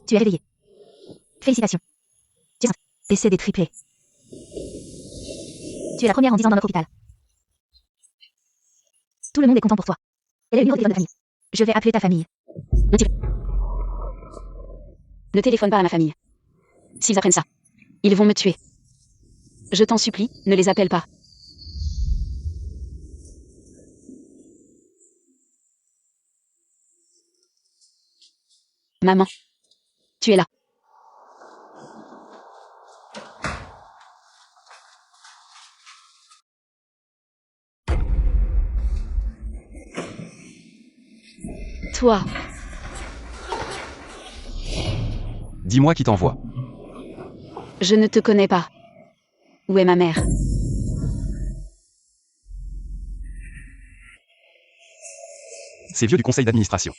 Tu es réveillée. Félicitations. Tu es enceinte. Essai des triplés. Tu es la première en 10 ans dans notre hôpital. Tout le monde est content pour toi. Quel est le numéro de téléphone de famille? Je vais appeler ta famille. Ne téléphone pas à ma famille. S'ils apprennent ça, ils vont me tuer. Je t'en supplie, ne les appelle pas. Maman. Tu es là. Toi. Dis-moi qui t'envoie. Je ne te connais pas. Où est ma mère? Ces vieux du conseil d'administration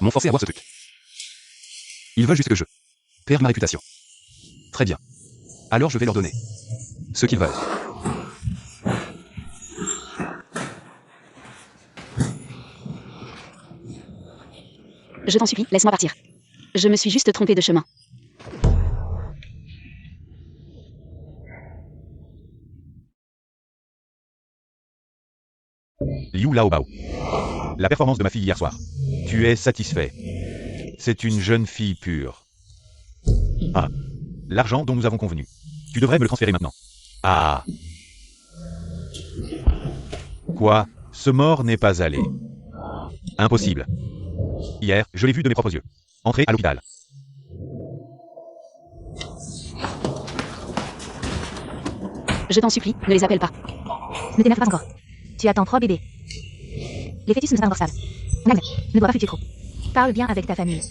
m'ont forcé à voir ce truc. Ils veulent juste que je perde ma réputation. Très bien. Alors je vais leur donner ce qu'ils veulent. Je t'en supplie, laisse-moi partir. Je me suis juste trompée de chemin. Liu Laobao. La performance de ma fille hier soir. Tu es satisfait. C'est une jeune fille pure. Ah. L'argent dont nous avons convenu. Tu devrais me le transférer maintenant. Ah. Quoi? Ce mort n'est pas allé. Impossible. Hier, je l'ai vu de mes propres yeux. Entrer à l'hôpital. Je t'en supplie, ne les appelle pas. Ne t'énerve pas encore. Tu attends 3 bébés. Les fœtus ne sont pas encore stables. Nagel, ne dois pas fluctuer trop. Parle bien avec ta famille.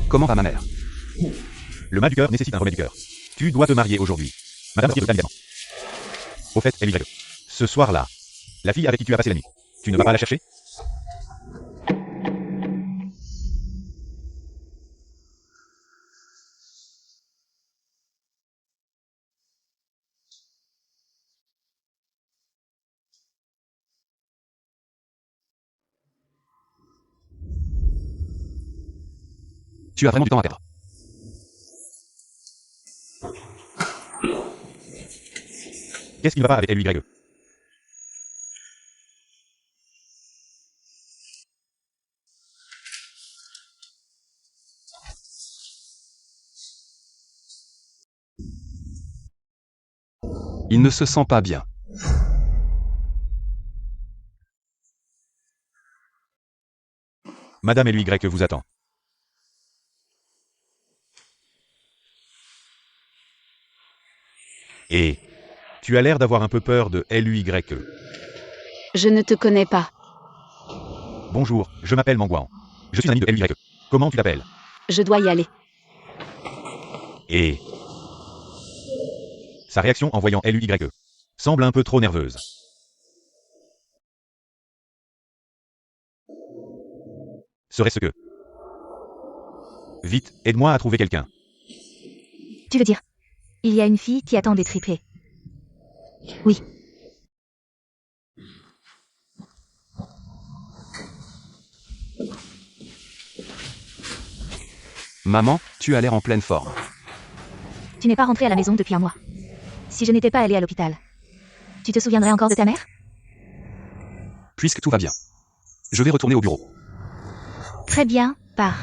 Comment va ma mère? Le mal du cœur nécessite un remède du cœur. Tu dois te marier aujourd'hui. Madame retire évidemment. Au fait, elle est ce soir-là, la fille avec qui tu as passé la nuit. Tu ne vas pas la chercher? Tu as vraiment du temps à perdre. Qu'est-ce qui ne va pas avec LUYE? Il ne se sent pas bien. Madame LUY vous attend. Et tu as l'air d'avoir un peu peur de LUYE. Je ne te connais pas. Bonjour, je m'appelle Manguan. Je suis un ami de LUYE. Comment tu t'appelles? Je dois y aller. Et sa réaction en voyant LUYE semble un peu trop nerveuse. Serait-ce que... Vite, aide-moi à trouver quelqu'un. Tu veux dire, il y a une fille qui attend des triplés. Oui. Maman, tu as l'air en pleine forme. Tu n'es pas rentrée à la maison depuis un mois. Si je n'étais pas allée à l'hôpital, tu te souviendrais encore de ta mère? Puisque tout va bien, je vais retourner au bureau. Très bien, pars.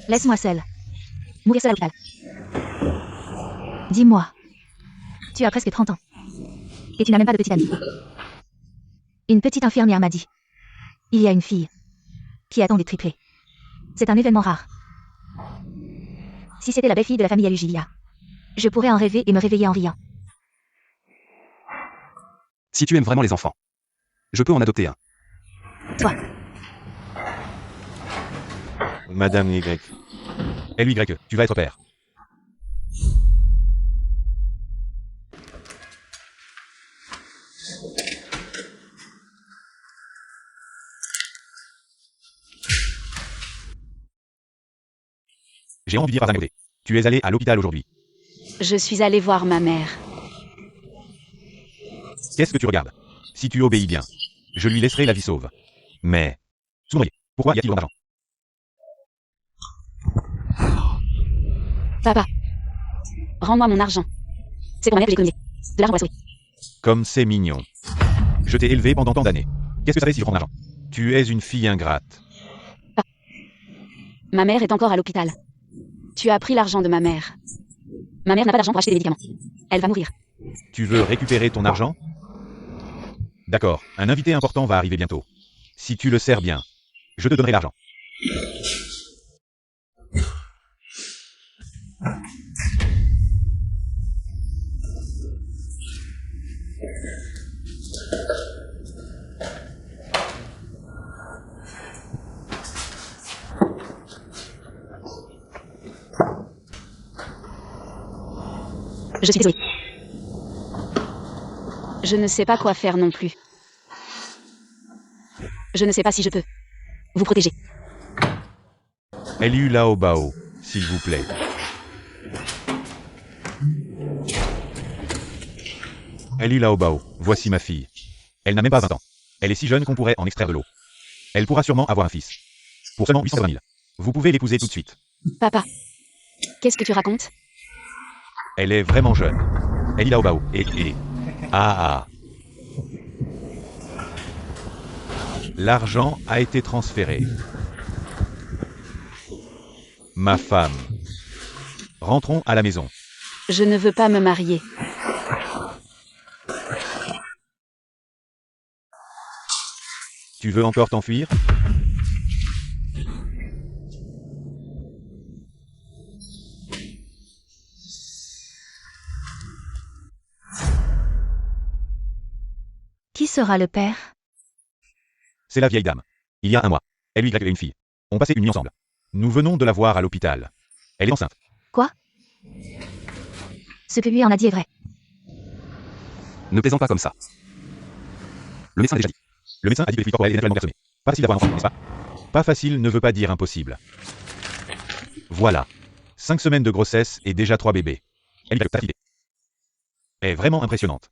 Laisse-moi seule. Mourir seule à l'hôpital. Dis-moi. Tu as presque 30 ans. Et tu n'as même pas de petite amie. Une petite infirmière m'a dit. Il y a une fille qui attend des triplés. C'est un événement rare. Si c'était la belle-fille de la famille Alugilia, je pourrais en rêver et me réveiller en riant. Si tu aimes vraiment les enfants, je peux en adopter un. Toi. Madame Y. LUY, tu vas être père. J'ai envie de dire par côté. Tu es allé à l'hôpital aujourd'hui. Je suis allée voir ma mère. Qu'est-ce que tu regardes? Si tu obéis bien, je lui laisserai la vie sauve. Mais... Sounoyer, pourquoi y a-t-il autant d'argent? Papa. Rends-moi mon argent. C'est pour ma mère que j'ai économisé. De l'argent pour la souris. Comme c'est mignon. Je t'ai élevé pendant tant d'années. Qu'est-ce que ça fait si je prends mon argent? Tu es une fille ingrate. Ma mère est encore à l'hôpital. Tu as pris l'argent de ma mère. Ma mère n'a pas d'argent pour acheter des médicaments. Elle va mourir. Tu veux récupérer ton argent? D'accord, un invité important va arriver bientôt. Si tu le sers bien, je te donnerai l'argent. Je suis désolée. Je ne sais pas quoi faire non plus. Je ne sais pas si je peux vous protéger. Eliu Lao Bao, s'il vous plaît. Eliu Lao Bao, voici ma fille. Elle n'a même pas 20 ans. Elle est si jeune qu'on pourrait en extraire de l'eau. Elle pourra sûrement avoir un fils. Pour seulement 820 000. Vous pouvez l'épouser tout de suite. Papa. Qu'est-ce que tu racontes? Elle est vraiment jeune. Eliu Lao Bao, Ah. L'argent a été transféré. Ma femme. Rentrons à la maison. Je ne veux pas me marier. Tu veux encore t'enfuir? Qui sera le père? C'est la vieille dame. Il y a un mois. Elle lui et une fille. On passait une nuit ensemble. Nous venons de la voir à l'hôpital. Elle est enceinte. Quoi? Ce que lui en a dit est vrai. Ne plaisante pas comme ça. Le médecin a déjà dit. Le médecin a dit que les fluides corporels étaient naturellement consommés. Pas facile d'avoir un enfant, n'est-ce pas? Pas facile ne veut pas dire impossible. Voilà. 5 semaines de grossesse et déjà 3 bébés. Elle est vraiment impressionnante.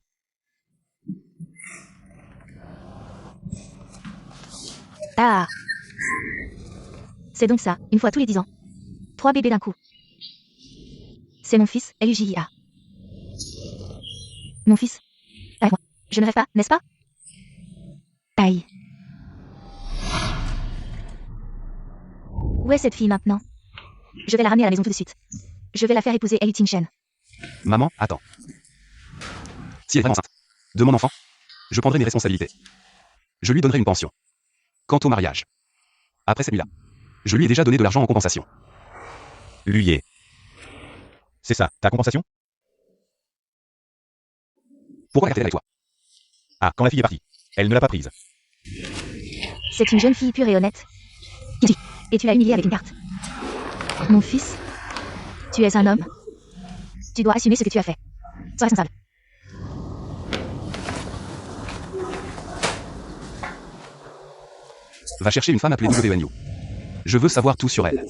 Ah. C'est donc ça, une fois tous les 10 ans. 3 bébés d'un coup. C'est mon fils, LUJIA. Mon fils. Ah, moi. Je ne rêve pas, n'est-ce pas? Aïe. Où est cette fille maintenant? Je vais la ramener à la maison tout de suite. Je vais la faire épouser Eliu Tingshen. Maman, attends. Si elle est vraiment enceinte de mon enfant, je prendrai mes responsabilités. Je lui donnerai une pension. Quant au mariage, après cette nuit-là, je lui ai déjà donné de l'argent en compensation. Lui. C'est ça, ta compensation? Pourquoi la garder avec toi? Ah, quand la fille est partie. Elle ne l'a pas prise. C'est une jeune fille pure et honnête. Et tu l'as humiliée avec une carte. Mon fils, tu es un homme. Tu dois assumer ce que tu as fait. Sois responsable. Va chercher une femme appelée WNU. Je veux savoir tout sur elle.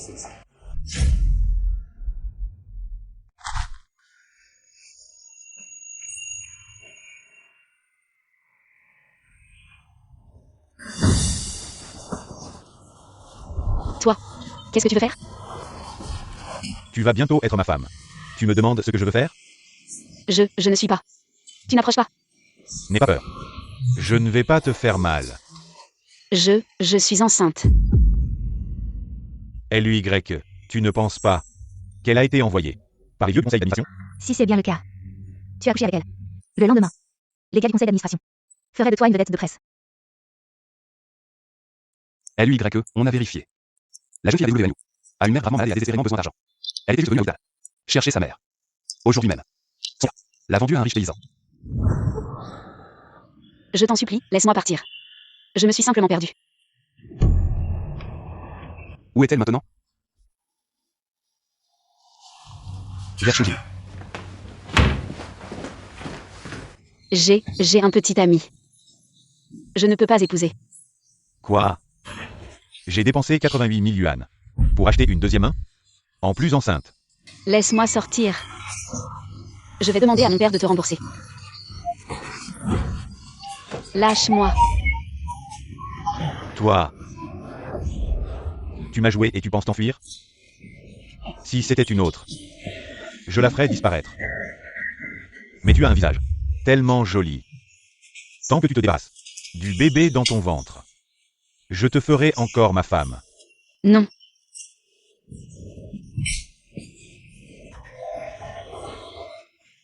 Toi, qu'est-ce que tu veux faire? Tu vas bientôt être ma femme. Tu me demandes ce que je veux faire? Je ne suis pas. Tu n'approches pas. N'aie pas peur. Je ne vais pas te faire mal. Je suis enceinte. LUY, tu ne penses pas qu'elle a été envoyée par les vieux conseils d'administration? Si c'est bien le cas. Tu as couché avec elle. Le lendemain. Les gars du conseil d'administration feraient de toi une vedette de presse. LUYE, on a vérifié. La jeune fille avait WNU. A une mère gravement malade et a désespérément besoin d'argent. Elle était juste venue à l'hôpital. Chercher sa mère. Aujourd'hui même. Son père l'a vendue à un riche paysan. Je t'en supplie, laisse-moi partir. Je me suis simplement perdue. Où est-elle maintenant? Vers Shinji. J'ai un petit ami. Je ne peux pas épouser. Quoi? J'ai dépensé 88 000 yuan pour acheter une deuxième main, en plus enceinte. Laisse-moi sortir. Je vais demander à mon père de te rembourser. Lâche-moi. Toi. Tu m'as joué et tu penses t'enfuir? Si c'était une autre, je la ferais disparaître. Mais tu as un visage tellement joli. Tant que tu te débarrasses du bébé dans ton ventre, je te ferai encore ma femme. Non.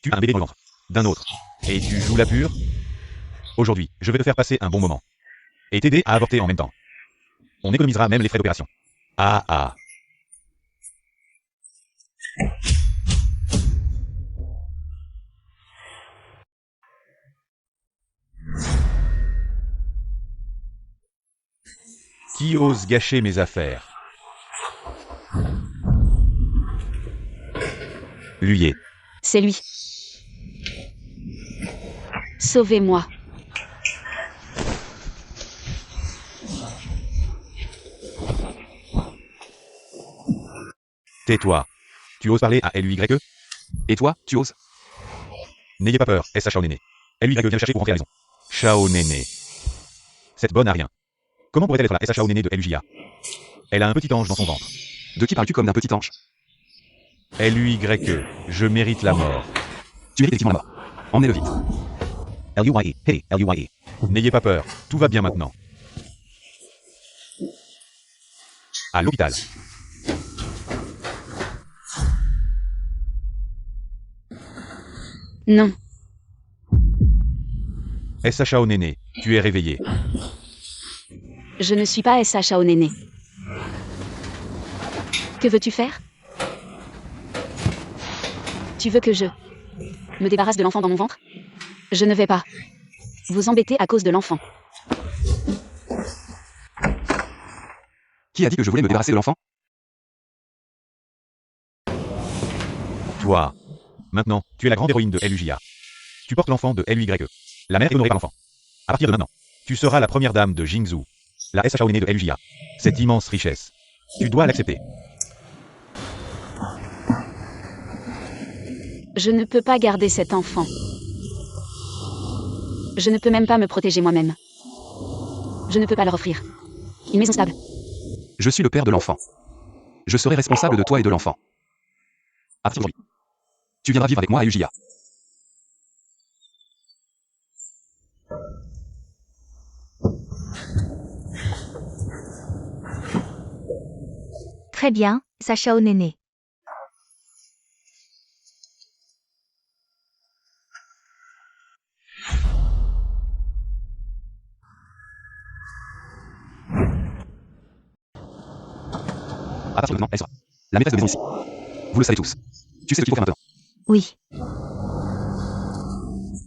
Tu as un bébé dans le ventre d'un autre. Et tu joues la pure? Aujourd'hui, je vais te faire passer un bon moment. Et t'aider à avorter en même temps. On économisera même les frais d'opération. Ah ah. Qui ose gâcher mes affaires? Lui est. C'est lui. Sauvez-moi. Tais-toi. Tu oses parler à LUYE? Et toi, tu oses? N'ayez pas peur, S.A. Chao Néné. LUYE vient le chercher pour rentrer à la maison. Chao Néné. Cette bonne a rien. Comment pourrait-elle être la S.A. Chao Néné de LUJA? Elle a un petit ange dans son ventre. De qui parles-tu comme d'un petit ange? LUYE, je mérite la mort. Tu mérites effectivement la mort. Emmenez-le vite. LUYE, hey, LUYE. N'ayez pas peur, tout va bien maintenant. À l'hôpital. Non. S.A. Chao Néné, tu es réveillé. Je ne suis pas S.A. Chao Néné. Que veux-tu faire? Tu veux que je me débarrasse de l'enfant dans mon ventre? Je ne vais pas vous embêter à cause de l'enfant. Qui a dit que je voulais me débarrasser de l'enfant? Toi. Maintenant, tu es la grande héroïne de LUJA. Tu portes l'enfant de LUYE. La mère est honorée par l'enfant. À partir de maintenant, tu seras la première dame de Jingzhou. La S.A. Chao Néné de LUJA. Cette immense richesse. Tu dois l'accepter. Je ne peux pas garder cet enfant. Je ne peux même pas me protéger moi-même. Je ne peux pas leur offrir une maison stable. Je suis le père de l'enfant. Je serai responsable de toi et de l'enfant. À partir d'aujourd'hui, tu viendras vivre avec moi à UJA. Très bien, Sacha Néné. À partir de maintenant, elle sera la maîtresse de maison ici. Vous le savez tous. Tu sais ce qu'il faut faire maintenant. Oui.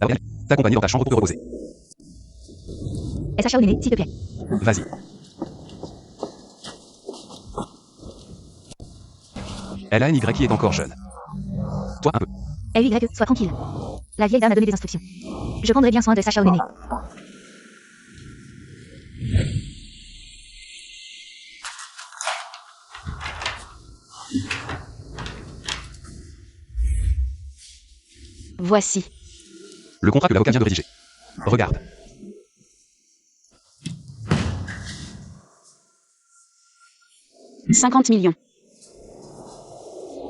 Alors, elle t'accompagner dans ta chambre pour te reposer. Sacha Néné, s'il te plaît. Vas-y. Elle a une Y qui est encore jeune. Toi un peu. LUYE, sois tranquille. La vieille dame a donné des instructions. Je prendrai bien soin de Sacha Néné. Voici. Le contrat que l'avocat vient de rédiger. Regarde. « 50 millions.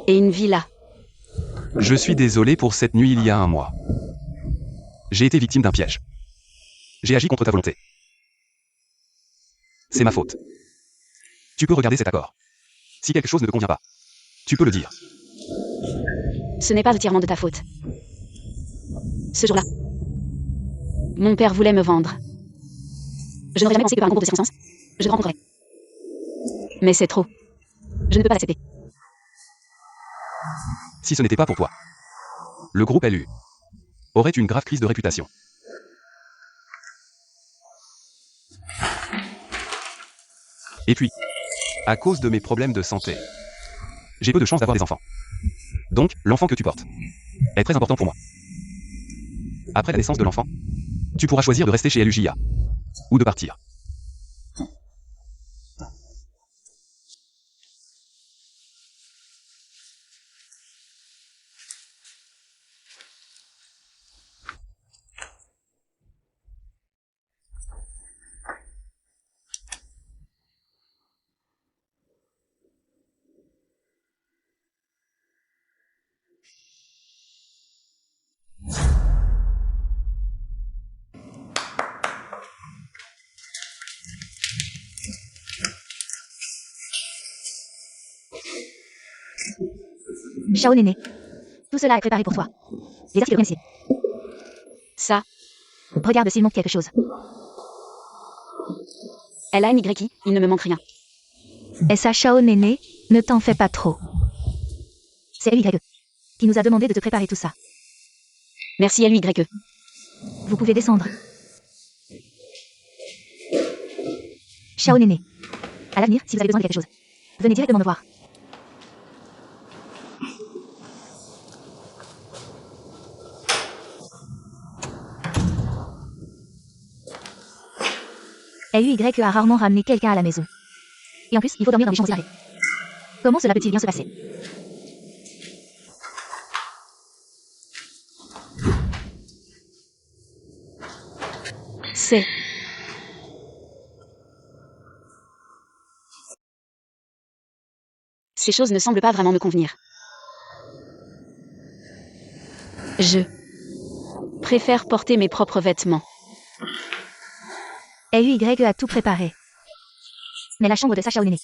Et une villa. Je suis désolé pour cette nuit il y a un mois. J'ai été victime d'un piège. J'ai agi contre ta volonté. C'est ma faute. Tu peux regarder cet accord. Si quelque chose ne te convient pas, tu peux le dire. Ce n'est pas entièrement de ta faute. Ce jour-là, mon père voulait me vendre. Je n'aurais jamais pensé que par un concours de circonstances, je te rencontrerais. Mais c'est trop. Je ne peux pas l'accepter. Si ce n'était pas pour toi, le groupe LU aurait une grave crise de réputation. Et puis, à cause de mes problèmes de santé, j'ai peu de chance d'avoir des enfants. Donc, l'enfant que tu portes est très important pour moi. Après la naissance de l'enfant, tu pourras choisir de rester chez LUJA ou de partir. Shao Néné. Tout cela est préparé pour toi. Les articles de ici. Ça, Regarde s'il manque quelque chose. elle a NYI, il ne me manque rien. S.A. Shao Néné, ne t'en fais pas trop. C'est LYE qui nous a demandé de te préparer tout ça. Merci LYE. Vous pouvez descendre. Shao Néné. À l'avenir, si vous avez besoin de quelque chose, venez directement me voir. LUY a rarement ramené quelqu'un à la maison. Et en plus, il faut dormir dans des chambres séparées. Comment cela peut-il bien se passer? C'est... Ces choses ne semblent pas vraiment me convenir. Je préfère porter mes propres vêtements. LUY a tout préparé. Mais la chambre de Sacha Néné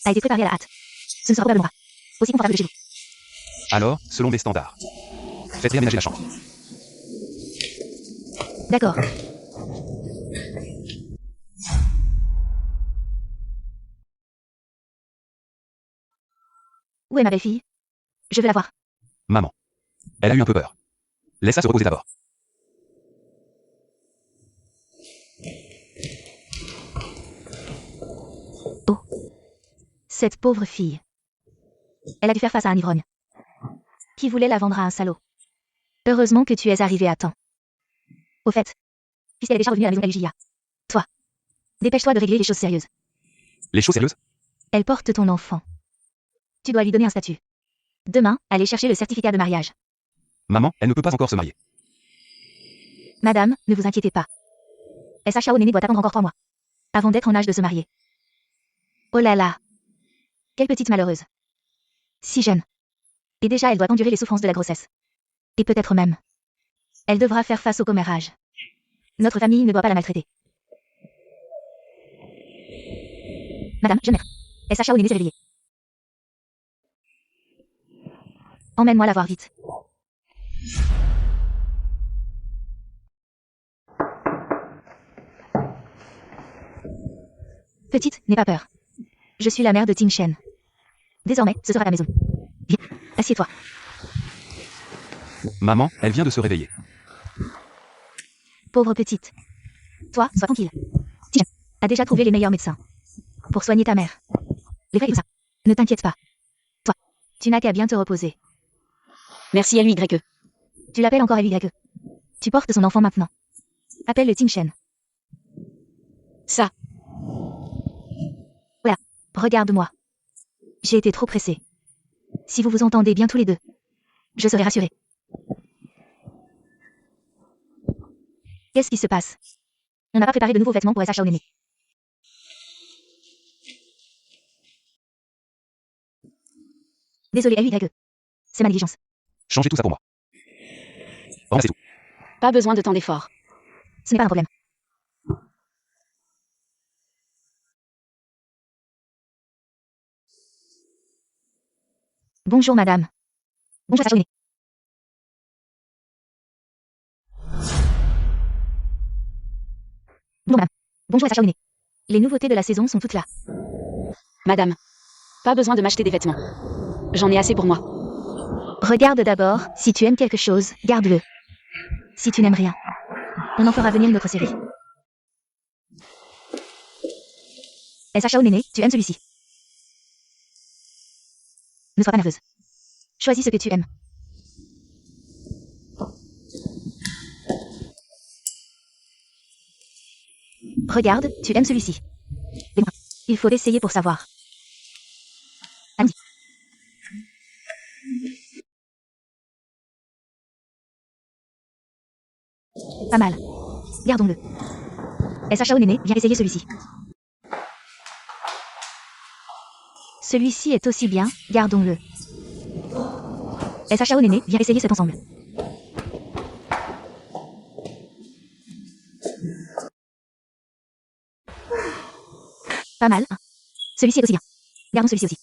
a été préparée à la hâte. Ce ne sera probablement pas aussi confortable que chez vous. Alors, selon mes standards. Faites réaménager la chambre. D'accord. Où est ma belle-fille? Je veux la voir. Maman. Elle a eu un peu peur. Laisse-la se reposer d'abord. Oh. Cette pauvre fille. Elle a dû faire face à un ivrogne qui voulait la vendre à un salaud. Heureusement que tu es arrivé à temps. Au fait, puisqu'elle est déjà revenue à la maison LJA. Toi, dépêche-toi de régler les choses sérieuses. Les choses sérieuses? Elle porte ton enfant. Tu dois lui donner un statut. Demain, allez chercher le certificat de mariage. Maman, elle ne peut pas encore se marier. Madame, ne vous inquiétez pas. S.A. Shao Néné doit attendre encore 3 mois avant d'être en âge de se marier. Oh là là. Quelle petite malheureuse. Si jeune. Et déjà elle doit endurer les souffrances de la grossesse. Et peut-être même. Elle devra faire face au commérage. Notre famille ne doit pas la maltraiter. Madame, jeune mère. S.A. Shao Néné s'est réveillée. Emmène-moi la voir vite. Petite, n'aie pas peur. Je suis la mère de Ting Shen. Désormais, ce sera ta maison. Viens, assieds-toi. Maman, elle vient de se réveiller. Pauvre petite. Toi, sois tranquille. Ting Shen a déjà trouvé les meilleurs médecins pour soigner ta mère. Les vrais et tout ça. Ne t'inquiète pas. Toi, tu n'as qu'à bien te reposer. Merci LYE. Tu l'appelles encore LYE. Tu portes son enfant maintenant. Appelle le Ting Shen. Ça, Regarde-moi. J'ai été trop pressée. Si vous vous entendez bien tous les deux, je serai rassurée. Qu'est-ce qui se passe? On n'a pas préparé de nouveaux vêtements pour S.A. Shao Néné. Désolé LYE. C'est ma négligence. Changez tout ça pour moi. Ramassez tout. pas besoin de tant d'efforts. Ce n'est pas un problème. Bonjour madame. Bonjour Sacha Néné. Bonjour madame. Bonjour Sacha Néné. Les nouveautés de la saison sont toutes là. Madame, pas besoin de m'acheter des vêtements. J'en ai assez pour moi. Regarde d'abord, si tu aimes quelque chose, garde-le. Si tu n'aimes rien, on en fera venir une autre série. S.A. Néné, tu aimes celui-ci. Ne sois pas nerveuse. Choisis ce que tu aimes. Regarde, tu aimes celui-ci. Il faut essayer pour savoir. Andy. Pas mal. Gardons-le. S.A. Néné, viens essayer celui-ci. Celui-ci est aussi bien, gardons-le. S.A. Néné, viens essayer cet ensemble. Pas mal. Celui-ci est aussi bien. Gardons celui-ci aussi.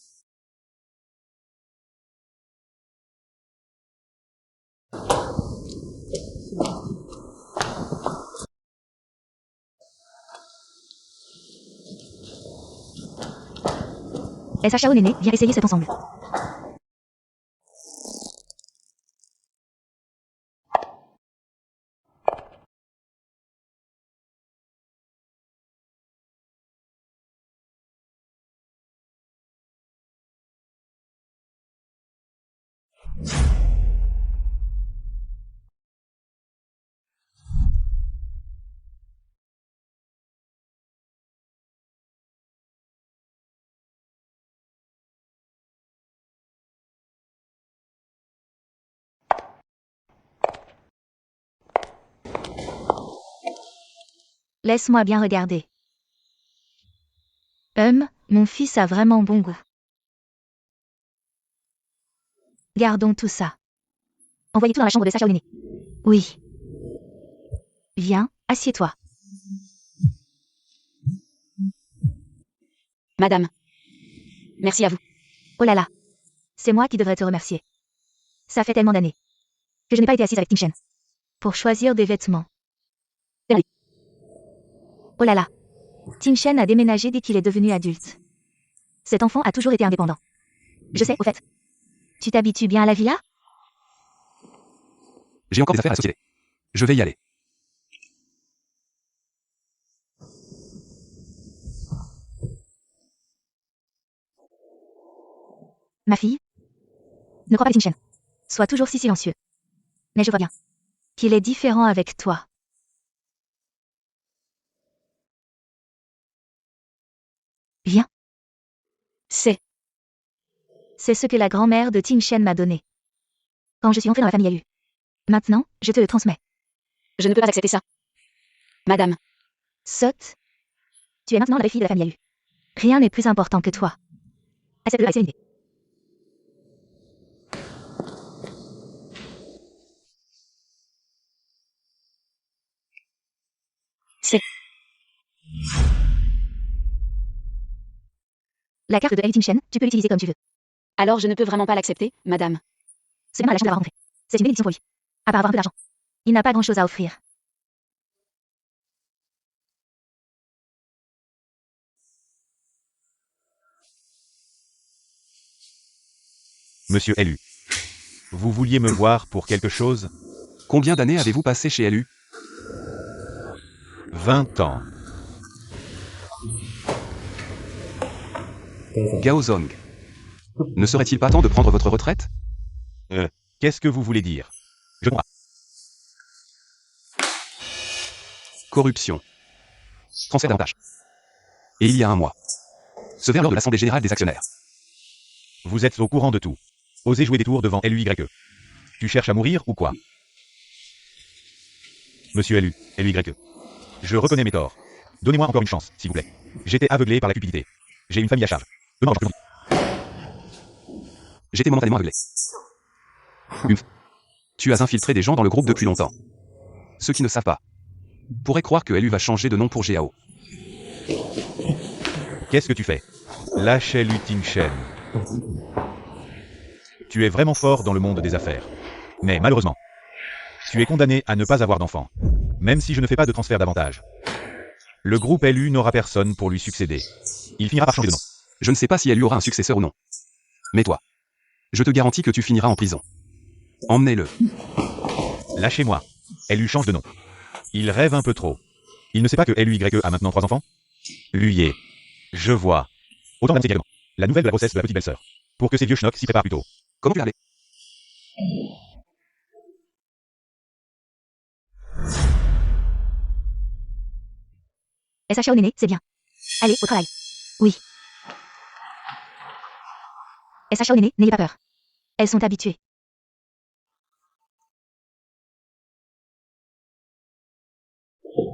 Et Sacha au Néné, viens essayer cet ensemble. Laisse-moi bien regarder. Mon fils a vraiment bon goût. Gardons tout ça. Envoyez tout dans la chambre de Sacha au Néné. Oui. Viens, assieds-toi. Madame. Merci à vous. Oh là là. C'est moi qui devrais te remercier. Ça fait tellement d'années que je n'ai pas été assise avec Ting Shen pour choisir des vêtements. Oui. Oh là là. Ting Shen a déménagé dès qu'il est devenu adulte. Cet enfant a toujours été indépendant. Je sais, au fait. Tu t'habitues bien à la villa? J'ai encore des affaires à la société. Je vais y aller. Ma fille? Ne crois pas Ting Shen. Sois toujours si silencieux. Mais je vois bien qu'il est différent avec toi. Viens. C'est ce que la grand-mère de Ting Shen m'a donné quand je suis entrée dans la famille Alu. Maintenant, je te le transmets. Je ne peux pas accepter ça. Madame. Sotte. Tu es maintenant la belle-fille de la famille Alu. Rien n'est plus important que toi. Accepte-le avec sérénité. C'est La carte de Alu Ting Shen, tu peux l'utiliser comme tu veux. Alors je ne peux vraiment pas l'accepter, madame. C'est bien à la chance de l'avoir rencontré. C'est une bénédiction pour lui. À part avoir un peu d'argent. Il n'a pas grand-chose à offrir. Monsieur Elu. Vous vouliez me voir pour quelque chose? Combien d'années avez-vous passé chez LU? 20 ans. Gao Zong. Ne serait-il pas temps de prendre votre retraite? Qu'est-ce que vous voulez dire? Je crois. Corruption. Transfert d'avantages. Et il y a un mois. Se vers lors de l'Assemblée Générale des Actionnaires. Vous êtes au courant de tout. Osez jouer des tours devant LUYE. Tu cherches à mourir ou quoi? Monsieur LUYE. Je reconnais mes torts. Donnez-moi encore une chance, s'il vous plaît. J'étais aveuglé par la cupidité. J'ai une famille à charge. Demain, j'en peux plus. J'étais momentanément aveuglé. Tu as infiltré des gens dans le groupe depuis longtemps. Ceux qui ne savent pas pourraient croire que LU va changer de nom pour GAO. Qu'est-ce que tu fais? Lâche LU Ting Shen. Tu es vraiment fort dans le monde des affaires. Mais malheureusement, tu es condamné à ne pas avoir d'enfant. Même si je ne fais pas de transfert d'avantage. Le groupe LU n'aura personne pour lui succéder. Il finira par changer de nom. Je ne sais pas si LU aura un successeur ou non. Mais toi, je te garantis que tu finiras en prison. Emmenez-le. Lâchez-moi. LU change de nom. Il rêve un peu trop. Il ne sait pas que LUYE a maintenant 3 enfants? Luye. Je vois. Autant l'annoncer directement. La nouvelle de la grossesse de la petite belle-sœur. Pour que ces vieux schnocks s'y préparent plus tôt. Comment tu l'as appelé? Et Sacha au Néné, c'est bien. Allez, au travail. Oui. Et Sacha au Néné, n'ayez pas peur. Elles sont habituées.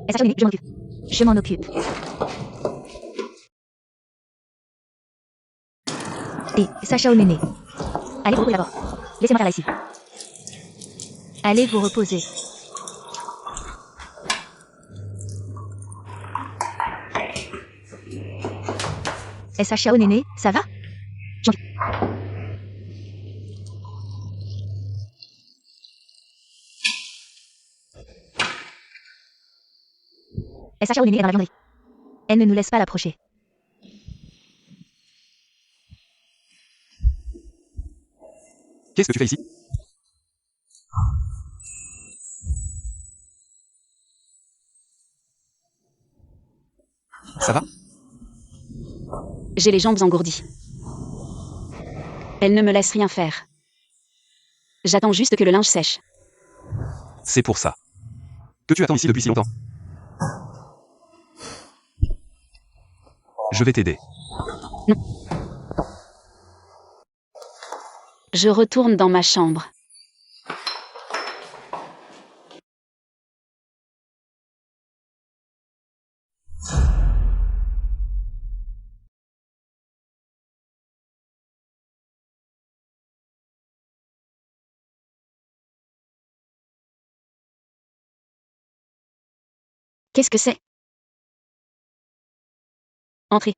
Et Sacha au Néné, je m'en occupe. Je m'en occupe. Et Sacha au Néné. Allez vous reposer d'abord. Laissez-moi faire là ici. Allez vous reposer. Et Sacha au Néné, ça va? J'en occupe. Et Sacha au Néné est dans la vianderie. Elle ne nous laisse pas l'approcher. Qu'est-ce que tu fais ici? Ça va? J'ai les jambes engourdies. Elle ne me laisse rien faire. J'attends juste que le linge sèche. C'est pour ça. Que tu attends ici depuis si longtemps. Je vais t'aider. Je retourne dans ma chambre. Qu'est-ce que c'est? Entrez.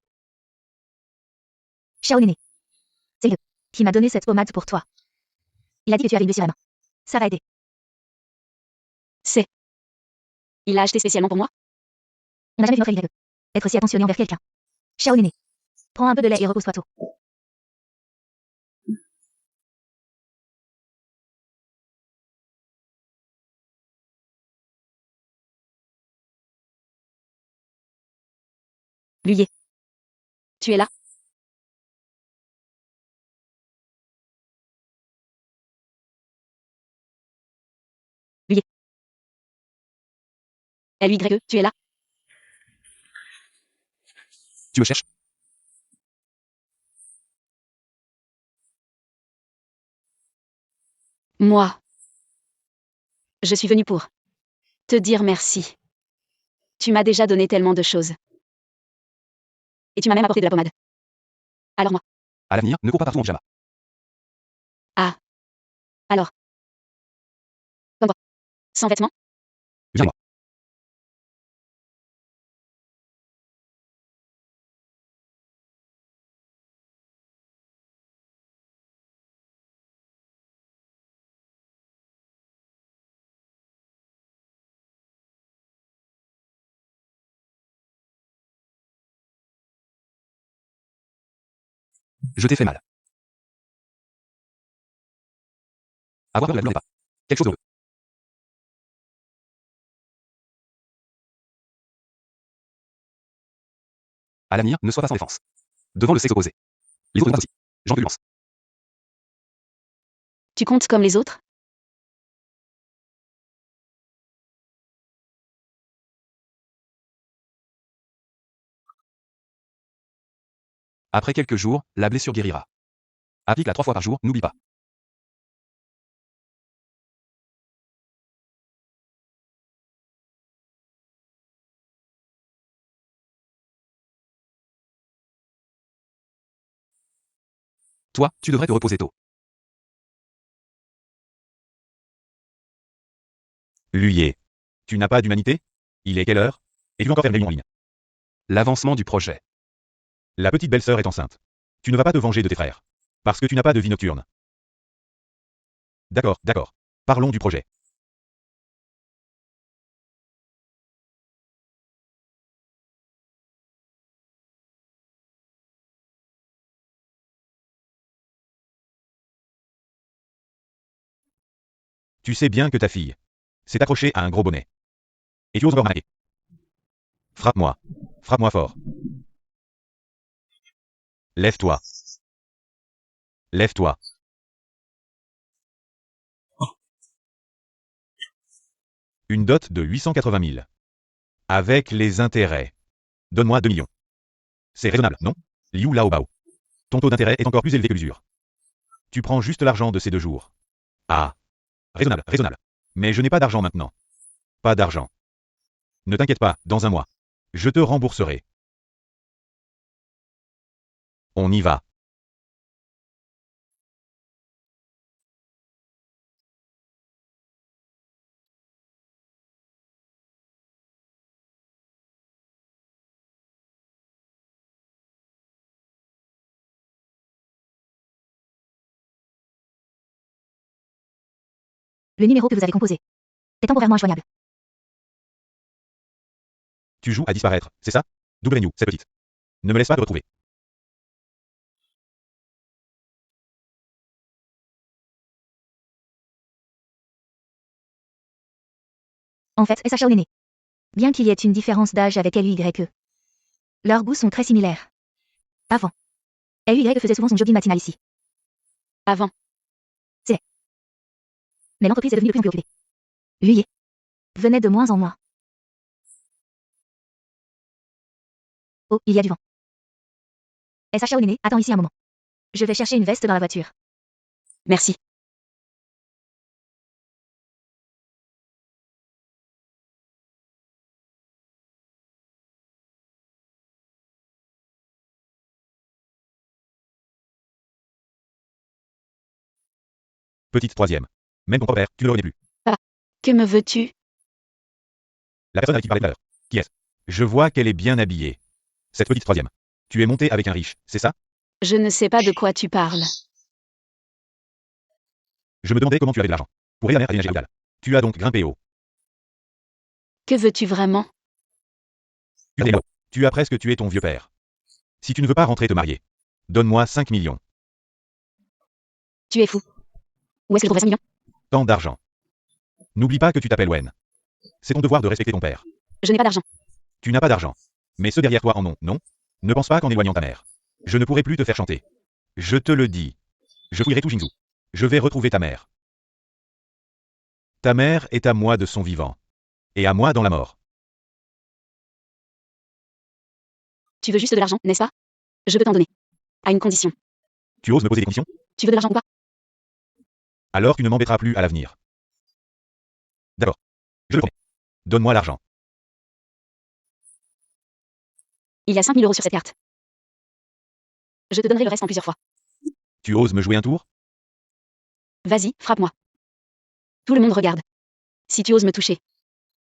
Xiao Néné. C'est le qui m'a donné cette pommade pour toi. Il a dit que tu avais une blessure à la main. Ça va aider. C'est. Il l'a acheté spécialement pour moi? On n'a jamais vu notre Ellie être si attentionné envers quelqu'un. Xiao Néné. Prends un peu de lait et repose-toi tôt. Lui. Tu es là? Lui. LY, tu es là? Tu me cherches? Moi. Je suis venue pour te dire merci. Tu m'as déjà donné tellement de choses. Et tu m'as même apporté de la pommade. Alors moi. À l'avenir, ne cours pas partout en pyjama. Ah. Alors. Comme quoi? Sans vêtements? Viens-moi. Je t'ai fait mal. Avoir peur de la douleur n'est pas quelque chose d'heureux. À l'avenir, ne sois pas sans défense. Devant le sexe opposé. Les autres ne aussi. J'en te lance. Tu comptes comme les autres? Après quelques jours, la blessure guérira. Applique-la 3 fois par jour, n'oublie pas. Toi, tu devrais te reposer tôt. Lui. Tu n'as pas d'humanité? Il est quelle heure? Et tu veux encore faire une réunion en ligne? L'avancement du projet. La petite belle-sœur est enceinte. Tu ne vas pas te venger de tes frères. Parce que tu n'as pas de vie nocturne. D'accord, d'accord. Parlons du projet. Tu sais bien que ta fille s'est accrochée à un gros bonnet. Et tu oses encore m'attaquer. Frappe-moi. Frappe-moi fort. Lève-toi. Lève-toi. Une dot de 880 000. Avec les intérêts. Donne-moi 2 millions. C'est raisonnable, non? Liu Lao Bao. Ton taux d'intérêt est encore plus élevé que l'usure. Tu prends juste l'argent de ces 2 jours. Ah. Raisonnable, raisonnable. Mais je n'ai pas d'argent maintenant. Pas d'argent. Ne t'inquiète pas, dans un mois. Je te rembourserai. On y va. Le numéro que vous avez composé est temporairement injoignable. Tu joues à disparaître, c'est ça? Double New, cette petite. Ne me laisse pas te retrouver. En fait, Sacha ou Néné. Bien qu'il y ait une différence d'âge avec LUYE. Leurs goûts sont très similaires. Avant. LUYE faisait souvent son jogging matinal ici. Avant. Mais l'entreprise est devenue de plus en plus occupée. Lui venait de moins en moins. Oh, il y a du vent. Sacha ou Néné, attends ici un moment. Je vais chercher une veste dans la voiture. Merci. Petite troisième. Même ton père, tu ne le reconnais plus. Que me veux-tu? La personne avec qui tu parlais tout à l'heure. Qui est-ce? Je vois qu'elle est bien habillée. Cette petite troisième. Tu es monté avec un riche, c'est ça? Je ne sais pas de quoi tu parles. Je me demandais comment tu avais de l'argent. Pour aider la mère à déménager à Udall. Tu as donc grimpé haut. Que veux-tu vraiment? Tu as presque tué ton vieux père. Si tu ne veux pas rentrer te marier, donne-moi 5 millions. Tu es fou. Où est-ce que je trouverai 5 millions? Tant d'argent. N'oublie pas que tu t'appelles Wen. C'est ton devoir de respecter ton père. Je n'ai pas d'argent. Tu n'as pas d'argent. Mais ceux derrière toi en ont, non? Ne pense pas qu'en éloignant ta mère. Je ne pourrai plus te faire chanter. Je te le dis. Je fouillerai tout Jingzhou. Je vais retrouver ta mère. Ta mère est à moi de son vivant. Et à moi dans la mort. Tu veux juste de l'argent, n'est-ce pas? Je peux t'en donner. À une condition. Tu oses me poser des conditions? Tu veux de l'argent ou pas? Alors tu ne m'embêteras plus à l'avenir. D'accord. Je le promets. Donne-moi l'argent. Il y a 5 000 € sur cette carte. Je te donnerai le reste en plusieurs fois. Tu oses me jouer un tour? Vas-y, frappe-moi. Tout le monde regarde. Si tu oses me toucher,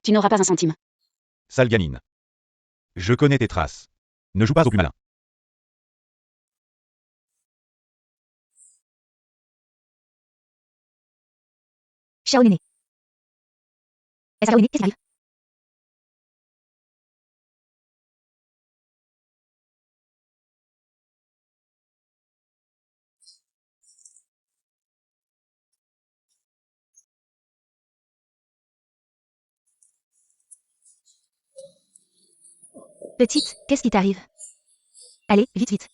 tu n'auras pas un centime. Sale gamine. Je connais tes traces. Ne joue pas au plus malin. Xiao Néné. Sacha ou Néné, qu'est-ce qui arrive? Petite, qu'est-ce qui t'arrive? Allez, vite, vite.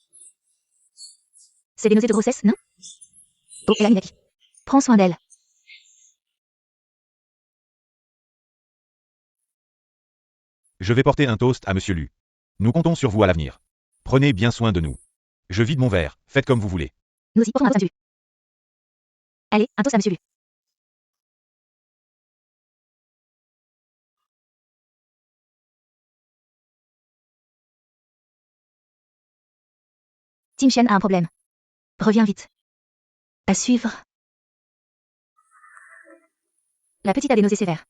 C'est des nausées de grossesse, non? Oh, et la Minaki. Prends soin d'elle. Je vais porter un toast à Monsieur Lu. Nous comptons sur vous à l'avenir. Prenez bien soin de nous. Je vide mon verre, faites comme vous voulez. Nous aussi, offrons un toast à Monsieur Lu. Allez, un toast à Monsieur Lu. Tim Chen a un problème. Reviens vite. À suivre. La petite a des nausées sévères.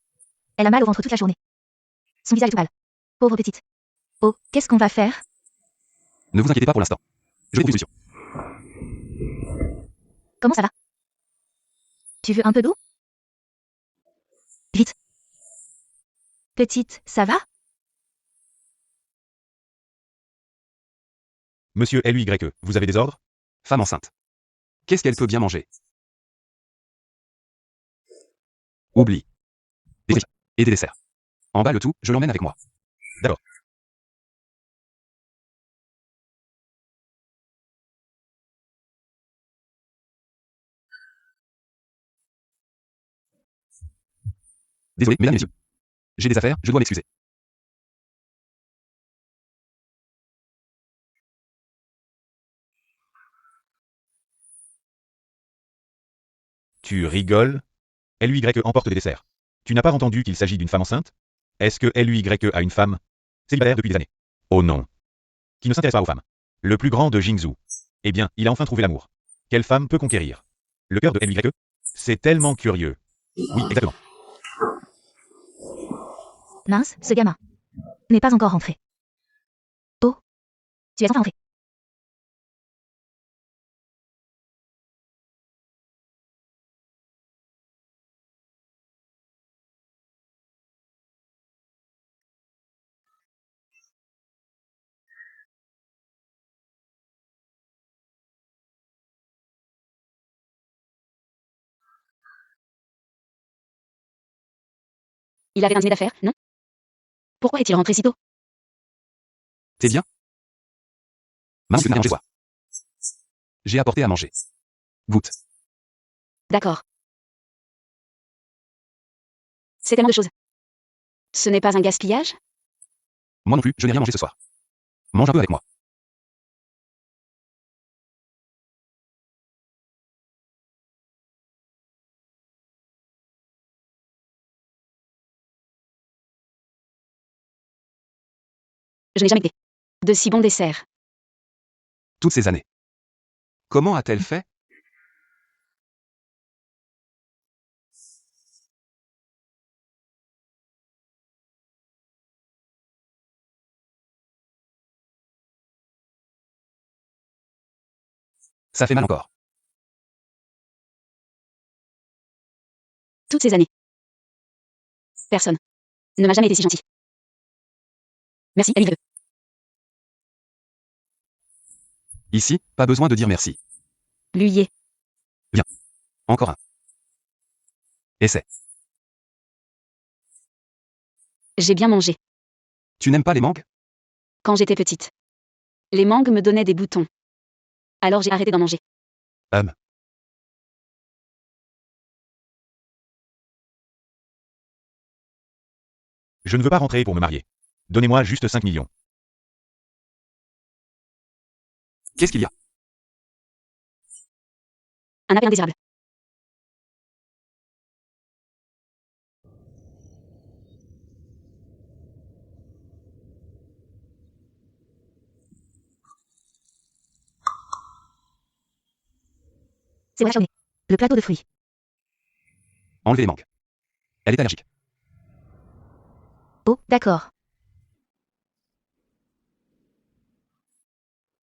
Elle a mal au ventre toute la journée. Son visage est tout pâle. Pauvre petite. Oh, qu'est-ce qu'on va faire? Ne vous inquiétez pas pour l'instant. Je trouve une solution. Comment ça va? Tu veux un peu d'eau? Vite. Petite, ça va? Monsieur LUYE, vous avez des ordres? Femme enceinte. Qu'est-ce qu'elle peut bien manger? Oublie. Des frites et des desserts. En bas le tout, je l'emmène avec moi. D'accord. Désolé, mesdames et messieurs. J'ai des affaires, je dois m'excuser. Tu rigoles? LUYE emporte des desserts. Tu n'as pas entendu qu'il s'agit d'une femme enceinte? Est-ce que LUYE a une femme? Célibataire depuis des années. Oh non. Qui ne s'intéresse pas aux femmes. Le plus grand de Jingzhou. Eh bien, il a enfin trouvé l'amour. Quelle femme peut conquérir? Le cœur de LUYE? C'est tellement curieux. Oui, exactement. Mince, ce gamin. N'est pas encore rentré. Oh. Tu es enfin rentré. Il avait un dîner d'affaires, non? Pourquoi est-il rentré si tôt? T'es bien? Maman, tu n'as rien chez toi. J'ai apporté à manger. Goûte. D'accord. C'est tellement de choses. Ce n'est pas un gaspillage? Moi non plus, je n'ai rien mangé ce soir. Mange un peu avec moi. Je n'ai jamais goûté de si bons desserts. Toutes ces années. Comment a-t-elle fait? Ça fait mal encore. Toutes ces années. Personne ne m'a jamais été si gentil. Merci, Ellie Grey. Ici, pas besoin de dire merci. L'huillier. Encore un. Essaie. J'ai bien mangé. Tu n'aimes pas les mangues? Quand j'étais petite. Les mangues me donnaient des boutons. Alors j'ai arrêté d'en manger. Je ne veux pas rentrer pour me marier. Donnez-moi juste 5 millions. Qu'est-ce qu'il y a? Un appel indésirable. C'est Wacha au nez. Le plateau de fruits. Enlevez les mangues. Elle est allergique. Oh, d'accord.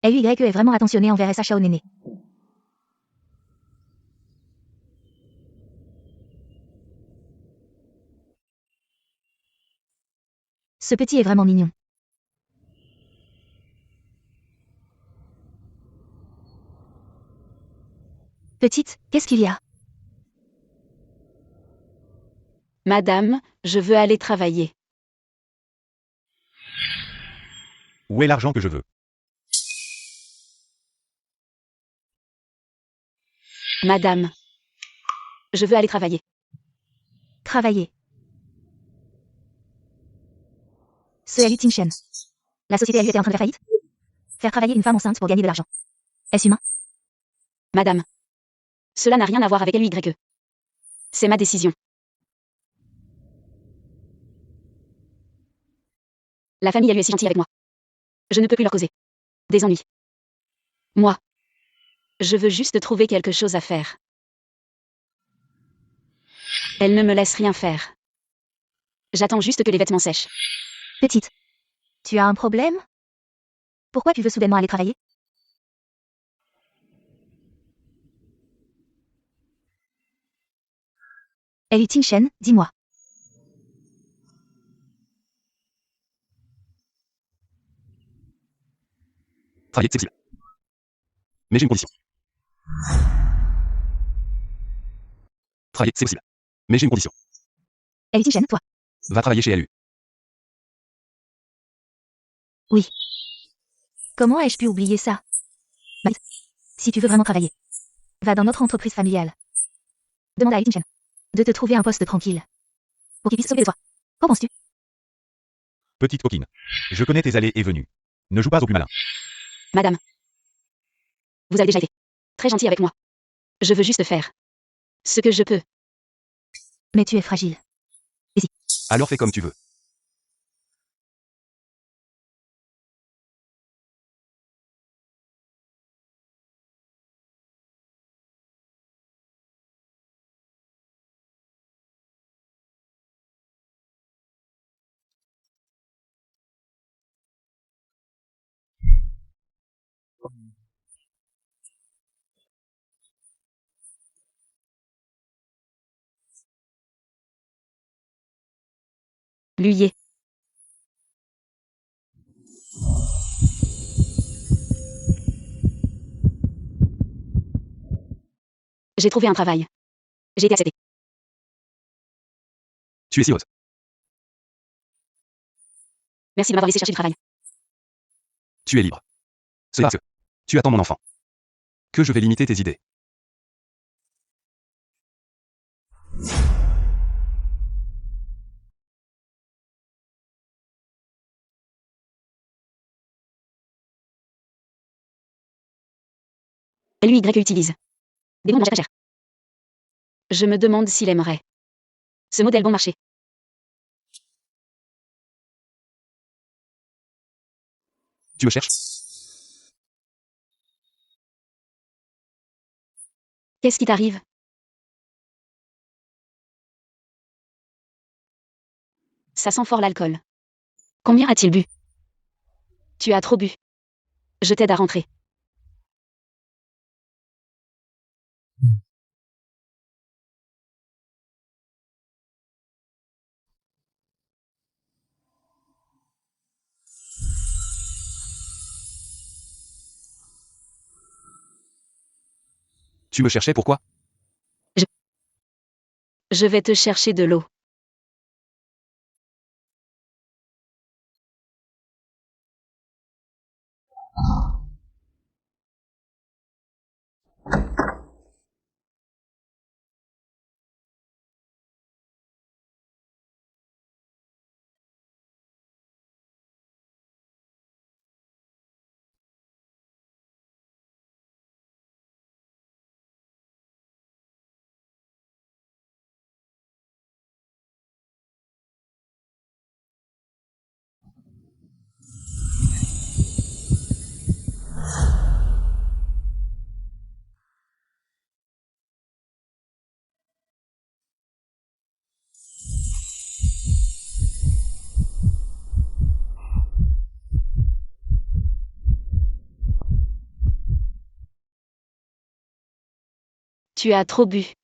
LUY est vraiment attentionné envers SHA au néné. Ce petit est vraiment mignon. Petite, qu'est-ce qu'il y a? Madame, je veux aller travailler. Où est l'argent que je veux? Madame. Je veux aller travailler. Travailler. Ce LU Tingshen. La société LU était en train de faire faillite? Faire travailler une femme enceinte pour gagner de l'argent. Est-ce humain? Madame. Cela n'a rien à voir avec LUYE. C'est ma décision. La famille LU est si gentille avec moi. Je ne peux plus leur causer des ennuis. Moi. Je veux juste trouver quelque chose à faire. Elle ne me laisse rien faire. J'attends juste que les vêtements sèchent. Petite. Tu as un problème? Pourquoi tu veux soudainement aller travailler? LU Tingshen, dis-moi. Travailler, c'est possible. Mais j'ai une condition. Travailler, c'est possible. Mais j'ai une condition. LU Tingshen, toi. Va travailler chez LU. Oui. Comment ai-je pu oublier ça? Maïs, si tu veux vraiment travailler, va dans notre entreprise familiale. Demande à LU Tingshen de te trouver un poste tranquille. Pour qu'il puisse s'occuper de toi. Qu'en penses-tu? Petite coquine. Je connais tes allées et venues. Ne joue pas au plus malin. Madame. Vous avez déjà été très gentil avec moi. Je veux juste faire ce que je peux. Mais tu es fragile. Alors fais comme tu veux. L'huillier. J'ai trouvé un travail. J'ai été acceptée. Tu es si haute. Merci de m'avoir laissé chercher du travail. Tu es libre. C'est parce que tu attends mon enfant. Que je vais limiter tes idées. LUY utilise. Des bons d'achat très chers. Je me demande s'il aimerait. Ce modèle bon marché. Tu me cherches? Qu'est-ce qui t'arrive? Ça sent fort l'alcool. Combien a-t-il bu? Tu as trop bu. Je t'aide à rentrer. Tu me cherchais pourquoi? Je vais te chercher de l'eau. Tu as trop bu.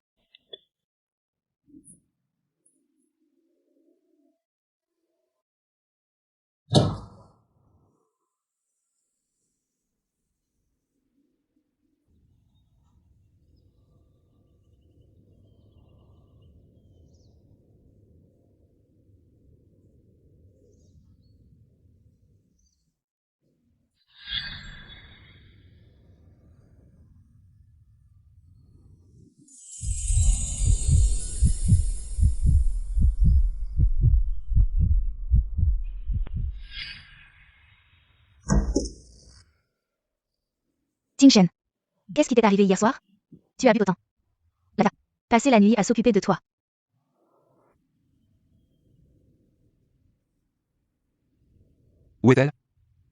Ting Shen. Qu'est-ce qui t'est arrivé hier soir? Tu as bu autant. Lada. Passer la nuit à s'occuper de toi. Où est-elle?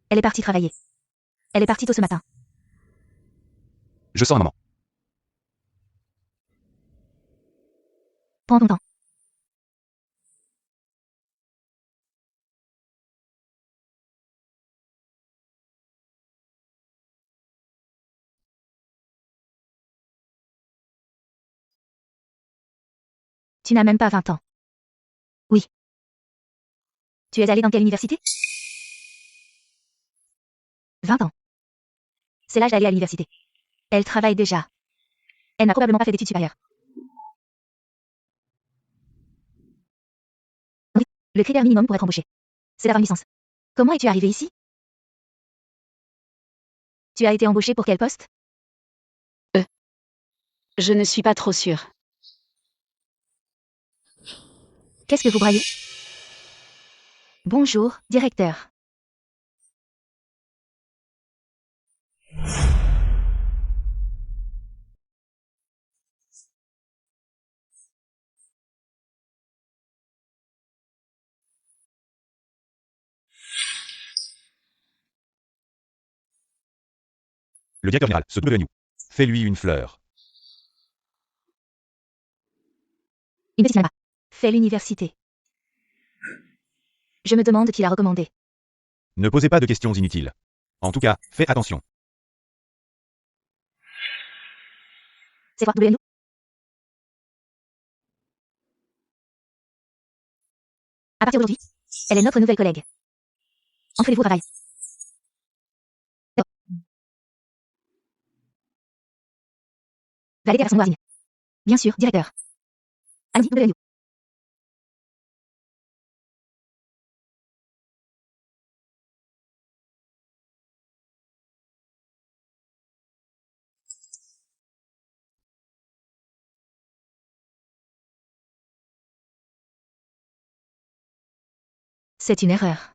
Elle est partie travailler. Elle est partie tôt ce matin. Je sors, maman. Prends ton temps. Tu n'as même pas 20 ans. Oui. Tu es allé dans quelle université? 20 ans. C'est l'âge d'aller à l'université. Elle travaille déjà. Elle n'a probablement pas fait d'études supérieures. Oui, le critère minimum pour être embauché. C'est d'avoir une licence. Comment es-tu arrivé ici? Tu as été embauché pour quel poste? Je ne suis pas trop sûre. Qu'est-ce que vous braillez? Bonjour, directeur. Le directeur général se trouve de New. Fais-lui une fleur. Une petite là-bas. Fait l'université. Je me demande qui l'a recommandé. Ne posez pas de questions inutiles. En tout cas, fais attention. C'est quoi WNU? À partir d'aujourd'hui, elle est notre nouvelle collègue. Entraînez-vous au travail. Validez à son voisine. Bien sûr, directeur. Allons-y, WNU. C'est une erreur.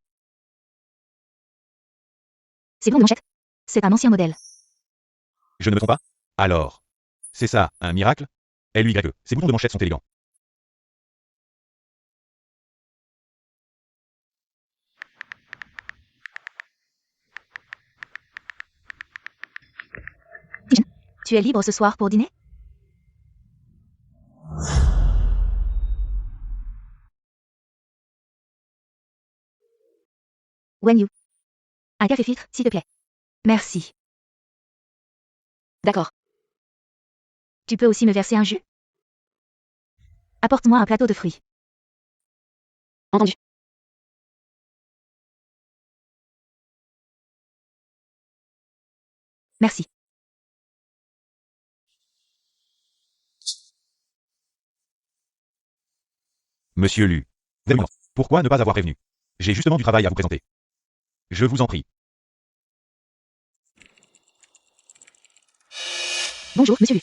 Ces blondes manchettes. C'est un ancien modèle. Je ne me trompe pas? Alors. C'est ça, un miracle? LYE, ces boutons de manchette sont élégants. Tu es libre ce soir pour dîner? Wenyu. Un café filtre, s'il te plaît. Merci. D'accord. Tu peux aussi me verser un jus? Apporte-moi un plateau de fruits. Entendu. Merci. Monsieur Lu. Vraiment. Pourquoi ne pas avoir prévenu? J'ai justement du travail à vous présenter. Je vous en prie. Bonjour, monsieur Lu.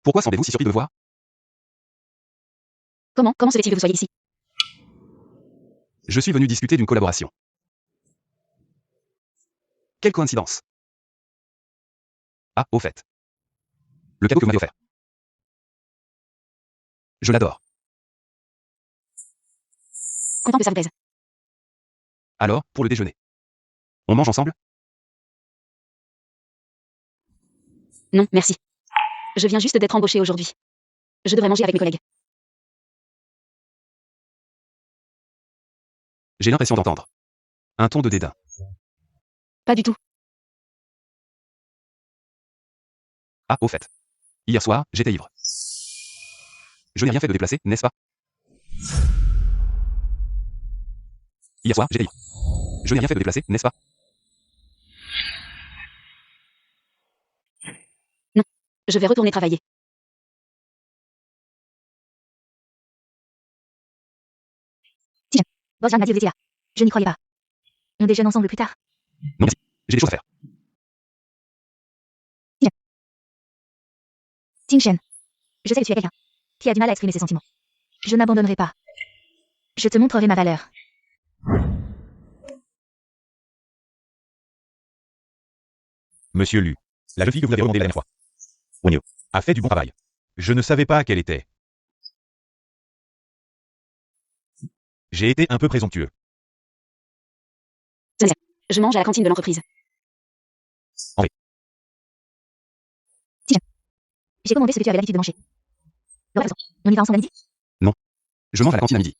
Pourquoi semblez-vous si surpris de me voir? Comment se fait-il que vous soyez ici? Je suis venu discuter d'une collaboration. Quelle coïncidence. Ah, au fait. Le cadeau que vous m'avez offert. Je l'adore. Content que ça vous plaise. Alors, pour le déjeuner. On mange ensemble? Non, merci. Je viens juste d'être embauché aujourd'hui. Je devrais manger avec mes collègues. J'ai l'impression d'entendre un ton de dédain. Pas du tout. Ah, au fait. Hier soir, j'étais ivre. Je n'ai rien fait de déplacé, n'est-ce pas? Hier soir, j'étais ivre. Je n'ai rien fait de déplacé, n'est-ce pas? Je vais retourner travailler. Bozjan m'a dit que vous étiez là. Je n'y croyais pas. On déjeune ensemble plus tard. Non merci. J'ai des choses à faire. Ting Shen. Je sais que tu es quelqu'un qui a du mal à exprimer ses sentiments. Je n'abandonnerai pas. Je te montrerai ma valeur. Monsieur Lu. La jeune fille que vous avez demandé la dernière fois. Wenyu. A fait du bon travail. Je ne savais pas qu'elle était. J'ai été un peu présomptueux. Je mange à la cantine de l'entreprise. J'ai commandé ce que tu avais l'habitude de manger. T'aurais raison. On y va ensemble à midi? Je mange à la cantine à midi.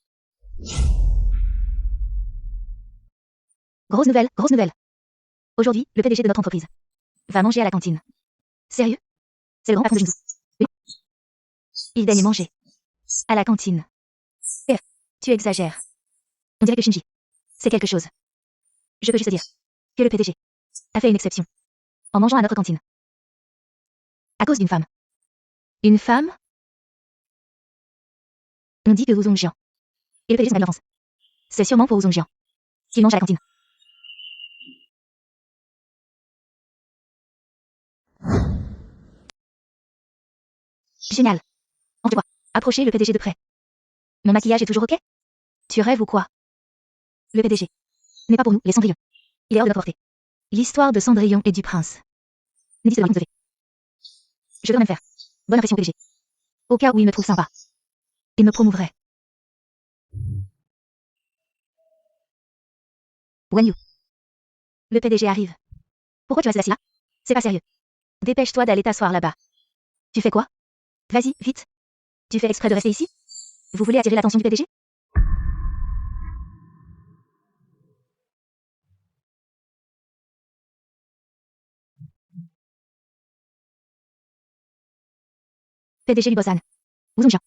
Grosse nouvelle, grosse nouvelle. Aujourd'hui, le PDG de notre entreprise va manger à la cantine. Sérieux? C'est le grand patron de Jinzu. Oui. Il daigne manger. À la cantine. Eh, tu exagères. On dirait que Shinji, c'est quelque chose. Je peux juste dire que le PDG a fait une exception en mangeant à notre cantine. À cause d'une femme. Une femme? On dit que Wuzong Jian. Et le PDG de l'avance. C'est sûrement pour Wuzong Jian qu'il mange à la cantine. Génial. On te voit. Approchez le PDG de près. Mon maquillage est toujours ok? Tu rêves ou quoi? Le PDG n'est pas pour nous, les Cendrillon. Il est hors de notre portée. L'histoire de Cendrillon et du prince. N'existe pas, vous Je veux quand même faire bonne impression au PDG. Au cas où il me trouve sympa. Il me promouvrait. Wenyu. Le PDG arrive. Pourquoi tu restes assis là? C'est pas sérieux. Dépêche-toi d'aller t'asseoir là-bas. Tu fais quoi? Vas-y, vite. Tu fais exprès de rester ici? Vous voulez attirer l'attention du PDG? PDG Lu Bozan. Wuzong Jian.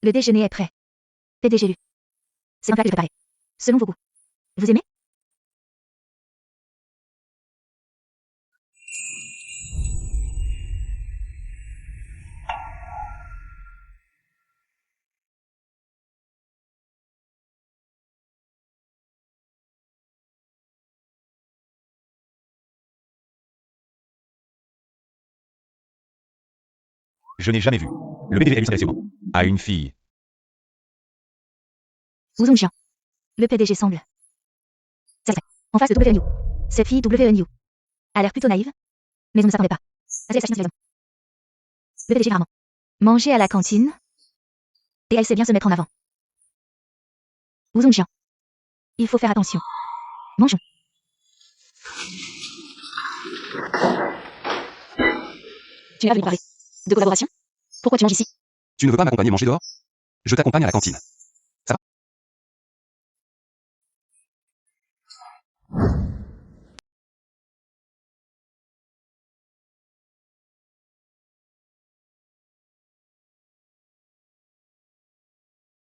Le déjeuner est prêt. PDG Lu. C'est un plat que je préparais. Selon vos goûts. Vous aimez? Je n'ai jamais vu. Le PDG a lu ça à une fille. Woo Zongjian. Le PDG semble. Ça fait. En face de WNU. Cette fille WNU a l'air plutôt naïve, mais on ne s'attendait pas. Le PDG rarement. Manger à la cantine. Et elle sait bien se mettre en avant. Woo Zongjian. Il faut faire attention. Mangeons. Tu n'as pas voulu parler de collaboration? Pourquoi tu manges ici? Tu ne veux pas m'accompagner manger dehors? Je t'accompagne à la cantine. Ça va?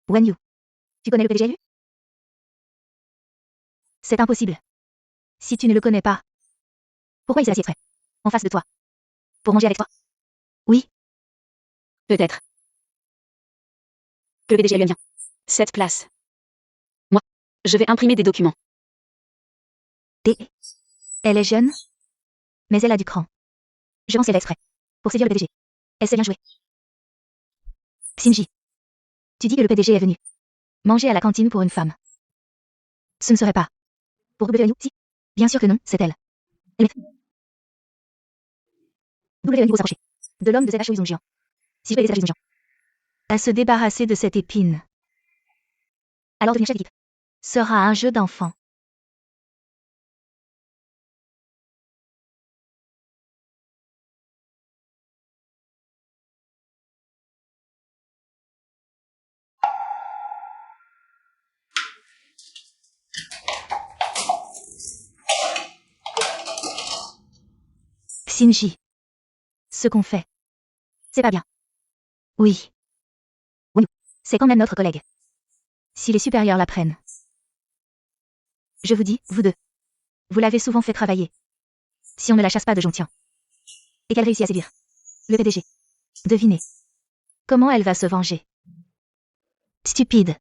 Wen Yu. Tu connais le PDG lui? C'est impossible. Si tu ne le connais pas, pourquoi il s'est assis près, en face de toi? Pour manger avec toi? Oui. Peut-être. Que le PDG lui aime bien cette place. Moi, je vais imprimer des documents. Et elle est jeune, mais elle a du cran. Je pense qu'elle est exprès. Pour séduire le PDG. Elle sait bien jouer. Shinji. Tu dis que le PDG est venu manger à la cantine pour une femme. Ce ne serait pas pour WNU, si? Bien sûr que non, c'est elle. Elle est... WNU faut s'approcher de l'homme de ZH Woo Zongjian. Si je peux aider ZH Woo Zongjian à se débarrasser de cette épine, alors devenir chef d'équipe sera un jeu d'enfant. Shinji. Ce qu'on fait, c'est pas bien. Oui. Oui. C'est quand même notre collègue. Si les supérieurs l'apprennent. Je vous dis, vous deux. Vous l'avez souvent fait travailler. Si on ne la chasse pas de Zhongtian. Et qu'elle réussit à séduire le PDG. Devinez. Comment elle va se venger? Stupide.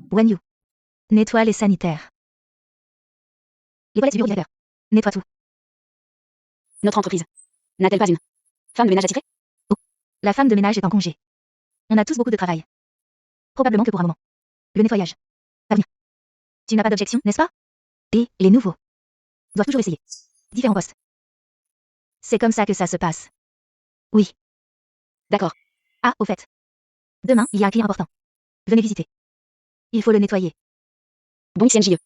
Wen Yu. Nettoie les sanitaires. Les toilettes du bureau du directeur. Nettoie tout. Notre entreprise n'a-t-elle pas une femme de ménage attitrée? Oh. La femme de ménage est en congé. On a tous beaucoup de travail. Probablement que pour un moment. Le nettoyage va venir. Tu n'as pas d'objection, n'est-ce pas? Et les nouveaux doivent toujours essayer. Différents postes. C'est comme ça que ça se passe. Oui. D'accord. Ah, au fait. Demain, il y a un client important. Venez visiter. Il faut le nettoyer. Bon XNJE.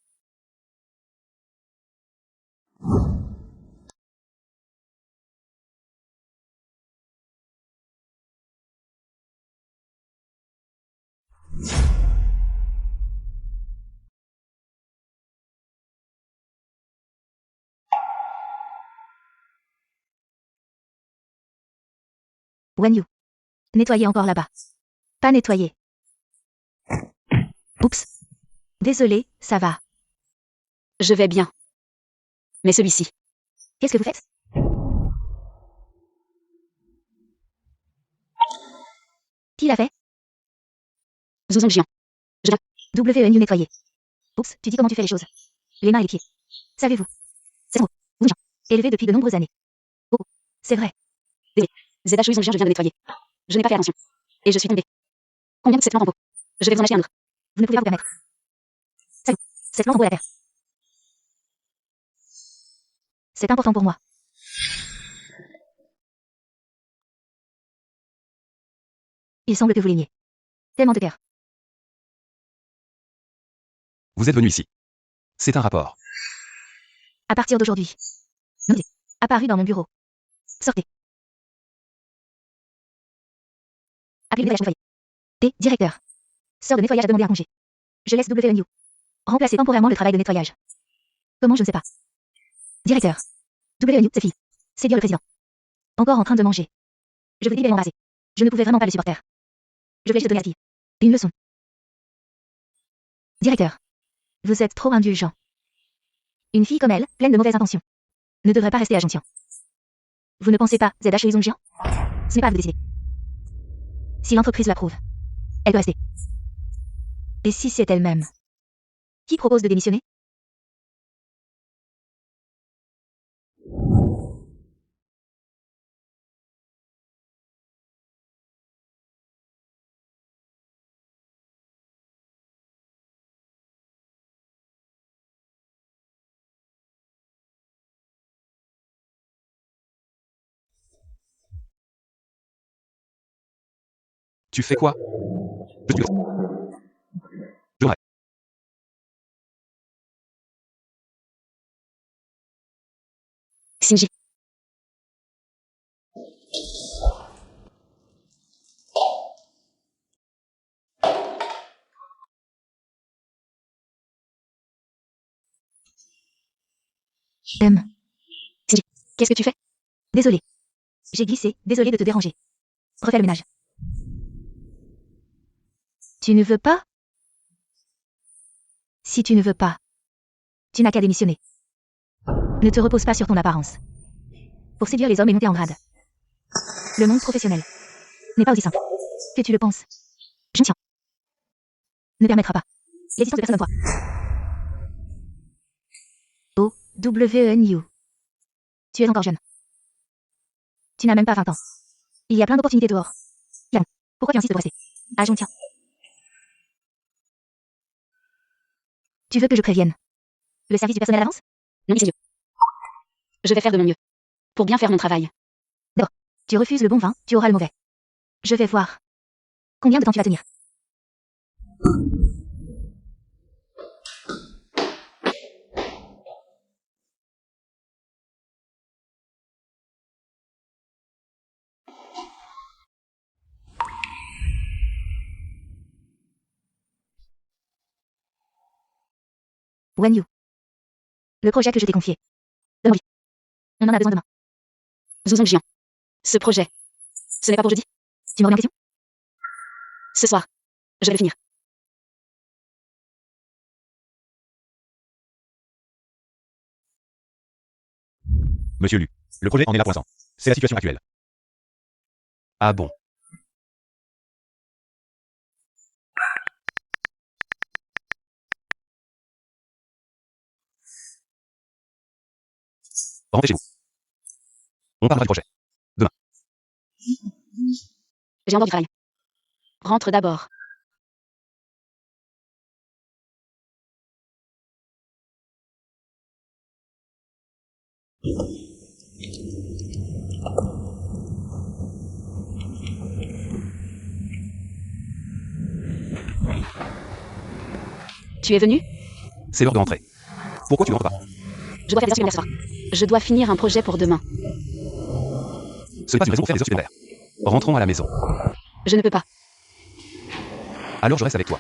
Wen Yu. Nettoyer encore là-bas. Pas nettoyer. Oups. Désolé, ça va. Je vais bien. Mais celui-ci. Qu'est-ce que vous faites? Qui l'a fait? Woo Zongjian. Je viens. WNU nettoyer. Oups, tu dis comment tu fais les choses. Les mains et les pieds. Savez-vous? C'est trop. Zongjian. Élevé depuis de nombreuses années. Oh, c'est vrai. ZH Woo Zongjian, je viens de nettoyer. Je n'ai pas fait attention. Et je suis tombée. Combien de cette lampe en pot? Je vais vous en acheter un autre. Vous ne pouvez pas vous permettre. Savez-vous, cette lampe vaut la terre. C'est important pour moi. Il semble que vous l'aimiez. Tellement de cœur. Vous êtes venu ici. C'est un rapport. À partir d'aujourd'hui. Notez. Apparu dans mon bureau. Sortez. Appelez le nettoyer. Et, directeur. Sœur de nettoyage a demandé un congé. Je laisse WNU remplacer temporairement le travail de nettoyage. Comment, je ne sais pas. Directeur. WNU, cette fille. C'est dire le président. Encore en train de manger. Je vous dis bien embrasser. Je ne pouvais vraiment pas le supporter. Je voulais juste donner à la fille une leçon. Directeur. Vous êtes trop indulgent. Une fille comme elle, pleine de mauvaises intentions, ne devrait pas rester à Zhongtian. Vous ne pensez pas, ZH et Zongjian? Ce n'est pas à vous de décider. Si l'entreprise l'approuve, Elle peut rester. Et si c'est elle-même? Qui propose de démissionner? Tu fais quoi? Je suis... Shinji. M. Shinji, qu'est-ce que tu fais? Désolé. J'ai glissé, désolé de te déranger. Refais le ménage. Tu ne veux pas? Si tu ne veux pas, tu n'as qu'à démissionner. Ne te repose pas sur ton apparence. Pour séduire les hommes et monter en grade. Le monde professionnel n'est pas aussi simple que tu le penses. Je tiens. Ne permettra pas l'existence de personne comme toi. O-W-N-U. Tu es encore jeune. Tu n'as même pas 20 ans. Il y a plein d'opportunités dehors. Yann, pourquoi tu insistes de rester? Ah, je me tiens. Tu veux que je prévienne le service du personnel avance? Non, Dieu. Je vais faire de mon mieux. Pour bien faire mon travail. D'accord. Tu refuses le bon vin, tu auras le mauvais. Je vais voir. Combien de temps tu vas tenir? Wen Yu. Le projet que je t'ai confié. Donne-moi. On en a besoin demain. Zhuzong Jian. Ce projet. Ce n'est pas pour jeudi? Tu me remets en question? Ce soir. Je vais le finir. Monsieur Lu, le projet en est là pour l'instant. C'est la situation actuelle. Ah bon. Rentrez chez vous. On parlera du projet. J'ai encore du travail. Rentre d'abord. Tu es venu? C'est l'heure de rentrer. Pourquoi tu ne rentres pas? Je dois faire des heures supplémentaires ce soir. Je dois finir un projet pour demain. Ce n'est pas une raison pour faire des heures supplémentaires. Rentrons à la maison. Je ne peux pas. Alors je reste avec toi.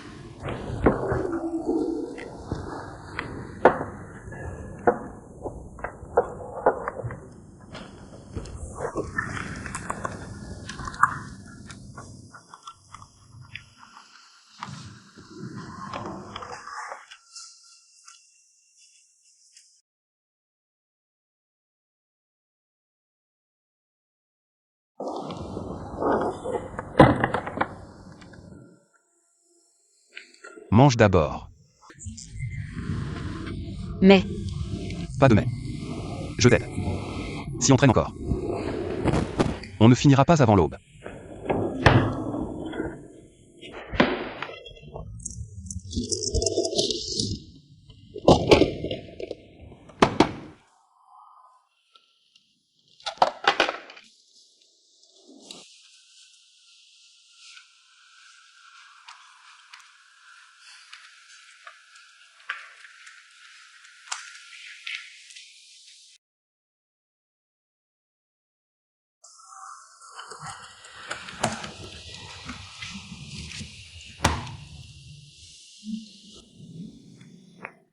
Mange d'abord. Mais, Pas de mais. Je t'aide. Si on traîne encore, on ne finira pas avant l'aube.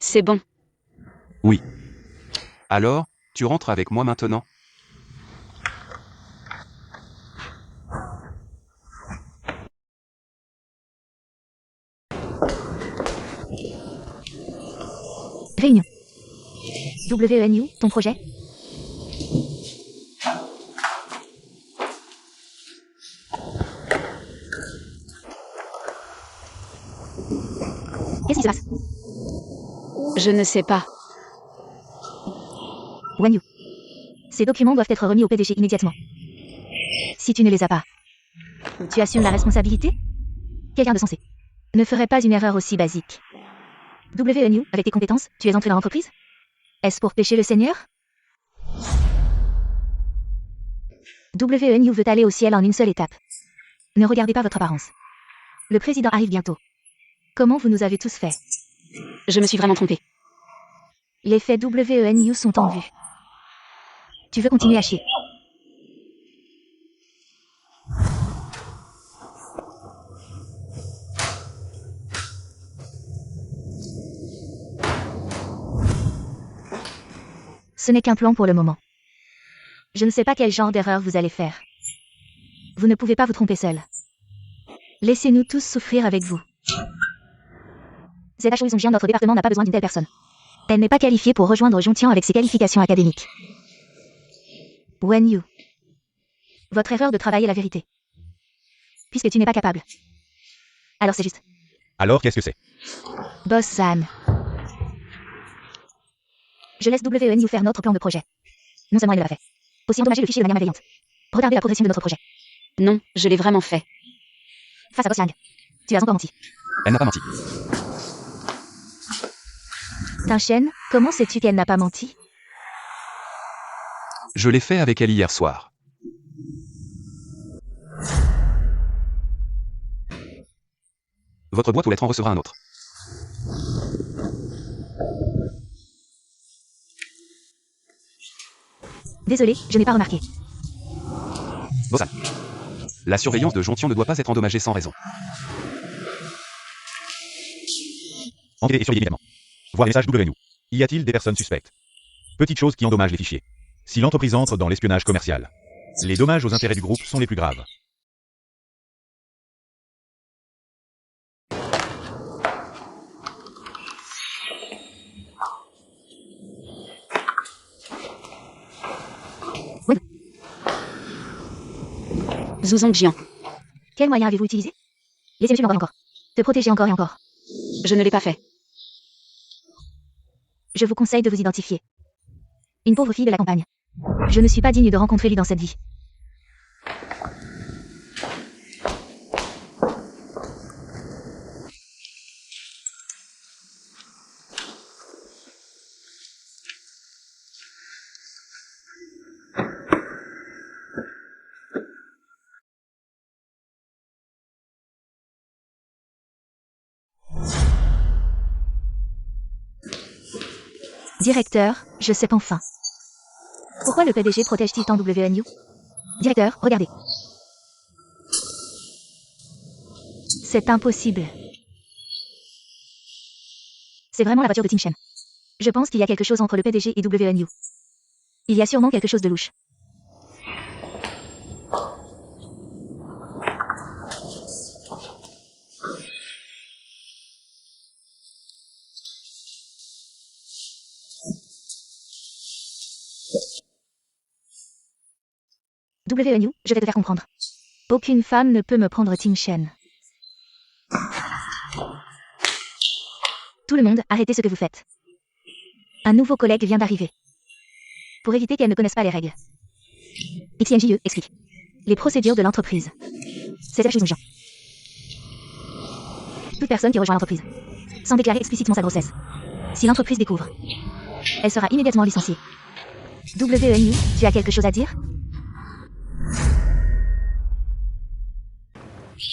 c'est bon. Oui. Alors, tu rentres avec moi maintenant? Réunion. WNU, ton projet? Qu'est-ce qui se passe? Je ne sais pas. Wenyu. Ces documents doivent être remis au PDG immédiatement. Si tu ne les as pas, tu assumes la responsabilité? Quelqu'un de sensé ne ferait pas une erreur aussi basique. WNU, avec tes compétences, tu es entré dans l'entreprise? Est-ce pour pécher le Seigneur? WNU veut aller au ciel en une seule étape. Ne regardez pas votre apparence. Le président arrive bientôt. Comment vous nous avez tous fait? Je me suis vraiment trompée. Les faits WNU sont en vue. Tu veux continuer à chier? Ce n'est qu'un plan pour le moment. Je ne sais pas quel genre d'erreur vous allez faire. Vous ne pouvez pas vous tromper seul. Laissez-nous tous souffrir avec vous. ZHO Zongjiang, notre département n'a pas besoin d'une telle personne. Elle n'est pas qualifiée pour rejoindre Zhongtian avec ses qualifications académiques. Wenyu. Votre erreur de travail est la vérité. Puisque tu n'es pas capable. Alors c'est juste. Alors qu'est-ce que c'est? Boss San. Je laisse WNU faire notre plan de projet. Non seulement elle l'a fait. Aussi endommager le fichier de manière malveillante. Regardez la progression de notre projet. Non, je l'ai vraiment fait. Face à Boss Yang. Tu as encore menti. Elle n'a pas menti. Tinshen, comment sais-tu qu'elle n'a pas menti? Je l'ai fait avec elle hier soir. Votre boîte aux lettres en recevra un autre. Désolé, je n'ai pas remarqué. Bosan. La surveillance de Zhongtian ne doit pas être endommagée sans raison. Enquêtez et surveillez évidemment. Voir les messages WNU. Y a-t-il des personnes suspectes? Petites choses qui endommagent les fichiers. Si l'entreprise entre dans l'espionnage commercial, les dommages aux intérêts du groupe sont les plus graves. Zongjiang. Quel moyen avez-vous utilisé? Laissez-moi suivre encore. Te protéger encore et encore. Je ne l'ai pas fait. Je vous conseille de vous identifier. Une pauvre fille de la campagne. Je ne suis pas digne de rencontrer lui dans cette vie. Directeur, je sais enfin. Pourquoi le PDG protège-t-il tant WNU? Directeur, regardez. C'est impossible. C'est vraiment la voiture de Tingshen. Je pense qu'il y a quelque chose entre le PDG et WNU. Il y a sûrement quelque chose de louche. WNU, je vais te faire comprendre. Aucune femme ne peut me prendre Tingshen. Tout le monde, arrêtez ce que vous faites. Un nouveau collègue vient d'arriver. Pour éviter qu'elle ne connaisse pas les règles. XNJE explique. Les procédures de l'entreprise. C'est la chose de gens. Toute personne qui rejoint l'entreprise, sans déclarer explicitement sa grossesse, si l'entreprise découvre, elle sera immédiatement licenciée. WNU, tu as quelque chose à dire?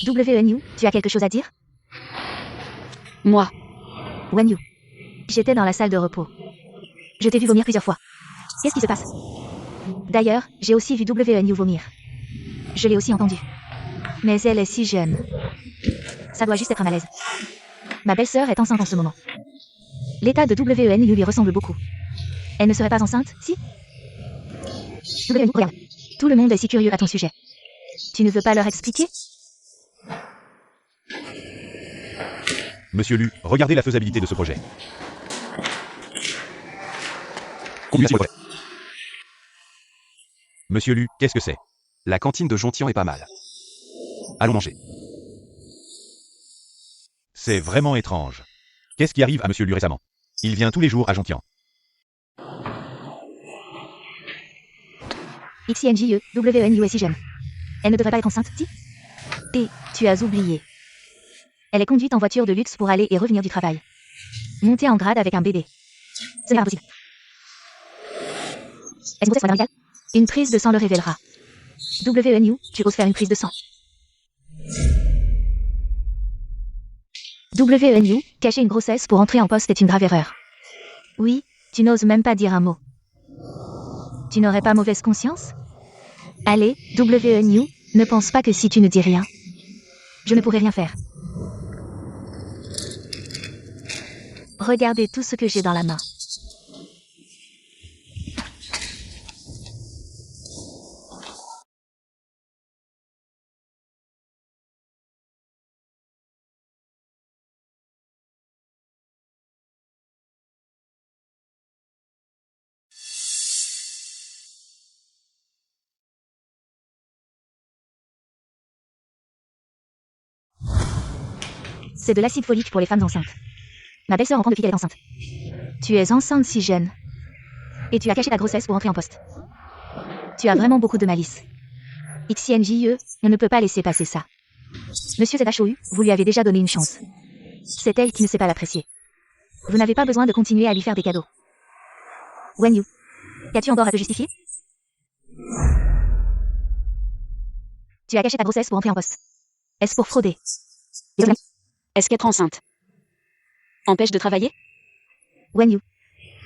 WNU, tu as quelque chose à dire? Moi. Wenyu. J'étais dans la salle de repos. Je t'ai vu vomir plusieurs fois. Qu'est-ce qui se passe? D'ailleurs, j'ai aussi vu WNU vomir. Je l'ai aussi entendu. Mais elle est si jeune. Ça doit juste être un malaise. Ma belle-sœur est enceinte en ce moment. L'état de WNU lui ressemble beaucoup. Elle ne serait pas enceinte, si? WNU, regarde. Tout le monde est si curieux à ton sujet. Tu ne veux pas leur expliquer? Monsieur Lu, regardez la faisabilité de ce projet. Compilation de projet. Monsieur Lu, qu'est-ce que c'est? La cantine de Zhongtian est pas mal. Allons manger. C'est vraiment étrange. Qu'est-ce qui arrive à monsieur Lu récemment? Il vient tous les jours à Jontian. XINJE, WNUSI j'aime. Elle ne devrait pas être enceinte, si? P, tu as oublié. Elle est conduite en voiture de luxe pour aller et revenir du travail. Montée en grade avec un bébé. Ce n'est pas possible. Est-ce une grossesse ou un médical? Une prise de sang le révélera. WNU, tu oses faire une prise de sang. WNU, cacher une grossesse pour entrer en poste est une grave erreur. Oui, tu n'oses même pas dire un mot. Tu n'aurais pas mauvaise conscience? Allez, WNU, ne pense pas que si tu ne dis rien, je ne pourrai rien faire. Regardez tout ce que j'ai dans la main. C'est de l'acide folique pour les femmes enceintes. Ma belle-sœur en prend depuis qu'elle est enceinte. Tu es enceinte si jeune. Et tu as caché ta grossesse pour entrer en poste. Tu as vraiment beaucoup de malice. XINJE, on ne peut pas laisser passer ça. Monsieur ZHOU, vous lui avez déjà donné une chance. C'est elle qui ne sait pas l'apprécier. Vous n'avez pas besoin de continuer à lui faire des cadeaux. Wenyu, qu'as-tu encore à te justifier? Tu as caché ta grossesse pour entrer en poste. Est-ce pour frauder? Est-ce qu'être enceinte empêche de travailler? Wenyu,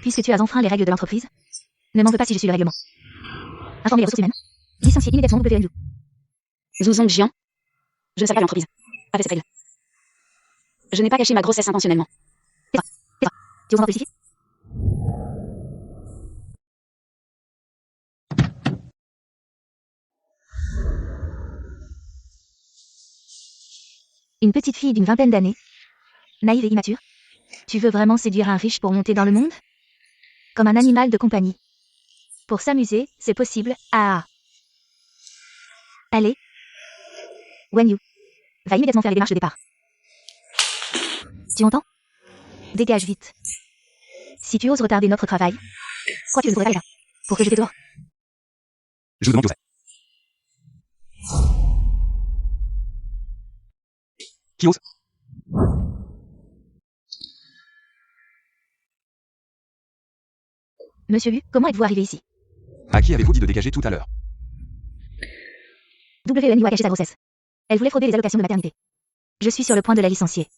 puisque tu as enfreint les règles de l'entreprise, ne m'en veux pas si je suis le règlement. Informer les ressources humaines. Licencier immédiatement WNU. Zhu Zongjian. Je ne savais pas que l'entreprise avait cette règle. Je n'ai pas caché ma grossesse intentionnellement. Tu oses encore te justifier? Une petite fille d'une vingtaine d'années, naïve et immature. Tu veux vraiment séduire un riche pour monter dans le monde? Comme un animal de compagnie. Pour s'amuser, c'est possible. Ah. Allez. Wenyu. Va immédiatement faire les démarches de départ. Tu entends? Dégage vite. Si tu oses retarder notre travail, crois-tu que je ne pourrais pas être là pour te jeter dehors? Je vous demande Joseph. Qui ose? Monsieur Lu, comment êtes-vous arrivé ici? À qui avez-vous dit de dégager tout à l'heure? WNU a caché sa grossesse. Elle voulait frauder les allocations de maternité. Je suis sur le point de la licencier.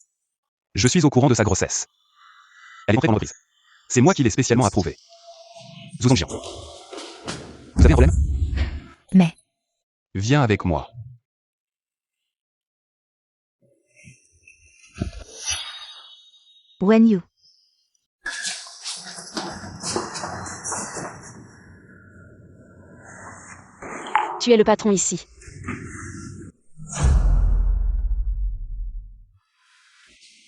Je suis au courant de sa grossesse. Elle est entrée en entreprise. C'est moi qui l'ai spécialement approuvée. Zhu Zongjian. Vous avez un problème? Mais, Viens avec moi. Wenyu. Tu es le patron ici.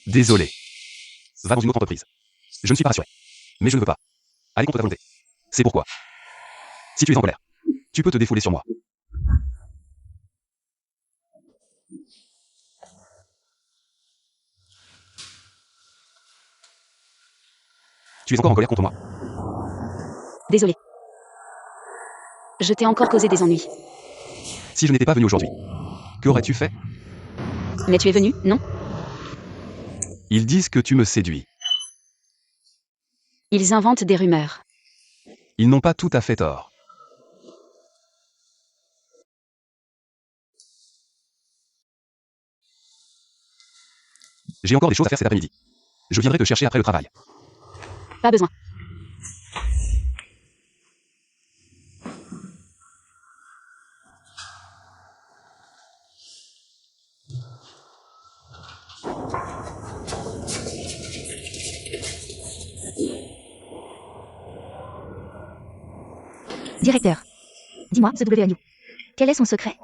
Désolé. Va dans une autre entreprise. Je ne suis pas rassuré. Mais je ne veux pas. Aller contre ta volonté. C'est pourquoi. Si tu es en colère, tu peux te défouler sur moi. Tu es encore en colère contre moi? Désolé. Je t'ai encore causé des ennuis. Si je n'étais pas venu aujourd'hui, qu'aurais-tu fait? Mais tu es venu, non? Ils disent que tu me séduis. Ils inventent des rumeurs. Ils n'ont pas tout à fait tort. J'ai encore des choses à faire cet après-midi. Je viendrai te chercher après le travail. Pas besoin. Directeur. Dis-moi, ce WNU. Quel est son secret?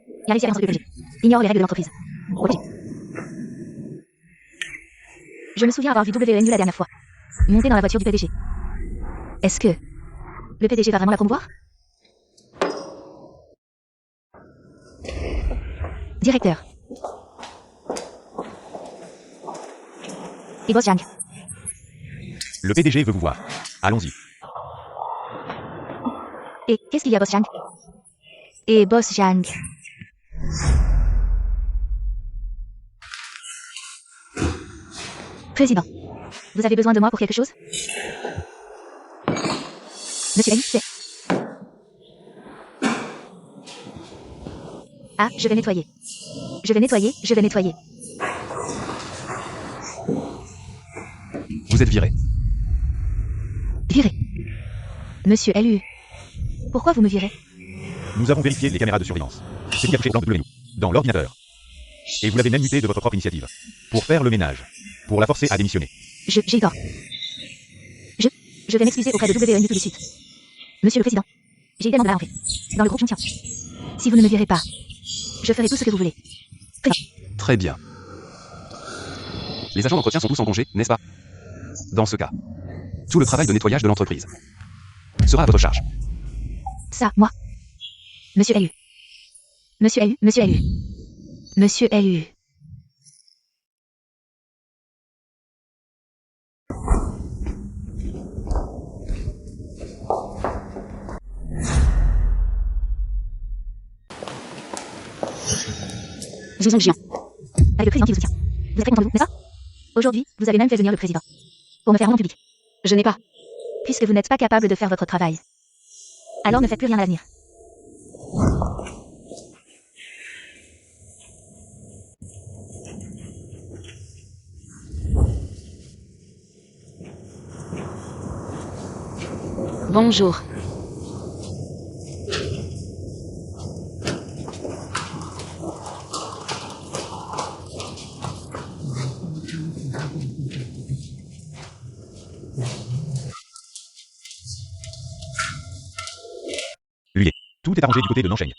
Il a réussi à être PPG. Ignore les règles de l'entreprise. PPG. Je me souviens avoir vu WNU la dernière fois. Monter dans la voiture du PDG. Est-ce que le PDG va vraiment la promouvoir? Directeur. Et Boss Jang. Le PDG veut vous voir. Allons-y. Et qu'est-ce qu'il y a, Boss Jang? Et Boss Jang. Président. Vous avez besoin de moi pour quelque chose? Monsieur Eli, c'est... Ah, je vais nettoyer. Je vais nettoyer, je vais nettoyer. Vous êtes viré. Viré. Monsieur Lu. Pourquoi vous me virez? Nous avons vérifié les caméras de surveillance. C'est qui a touché le blanc de nous, dans l'ordinateur. Et vous l'avez même muté de votre propre initiative. Pour faire le ménage. Pour la forcer à démissionner. J'ai tort. Je vais m'excuser auprès de WNU tout de suite. Monsieur le Président. J'ai tellement de mal en fait. Dans le groupe, je me tiens. Si vous ne me virez pas, je ferai tout ce que vous voulez. Très bien. Les agents d'entretien sont tous en congé, n'est-ce pas? Dans ce cas, tout le travail de nettoyage de l'entreprise sera à votre charge. Ça, moi. Monsieur Lu. Monsieur Lu, Monsieur Lu. Monsieur Lu. Zhuzong Jian. Avec le président qui vous soutient. Vous êtes très content de vous, n'est-ce pas? Aujourd'hui, vous avez même fait venir le président. Pour me faire rendre public. Je n'ai pas. Puisque vous n'êtes pas capable de faire votre travail. Alors ne faites plus rien à l'avenir. Bonjour. Lui. Tout est arrangé du côté de Nansheng.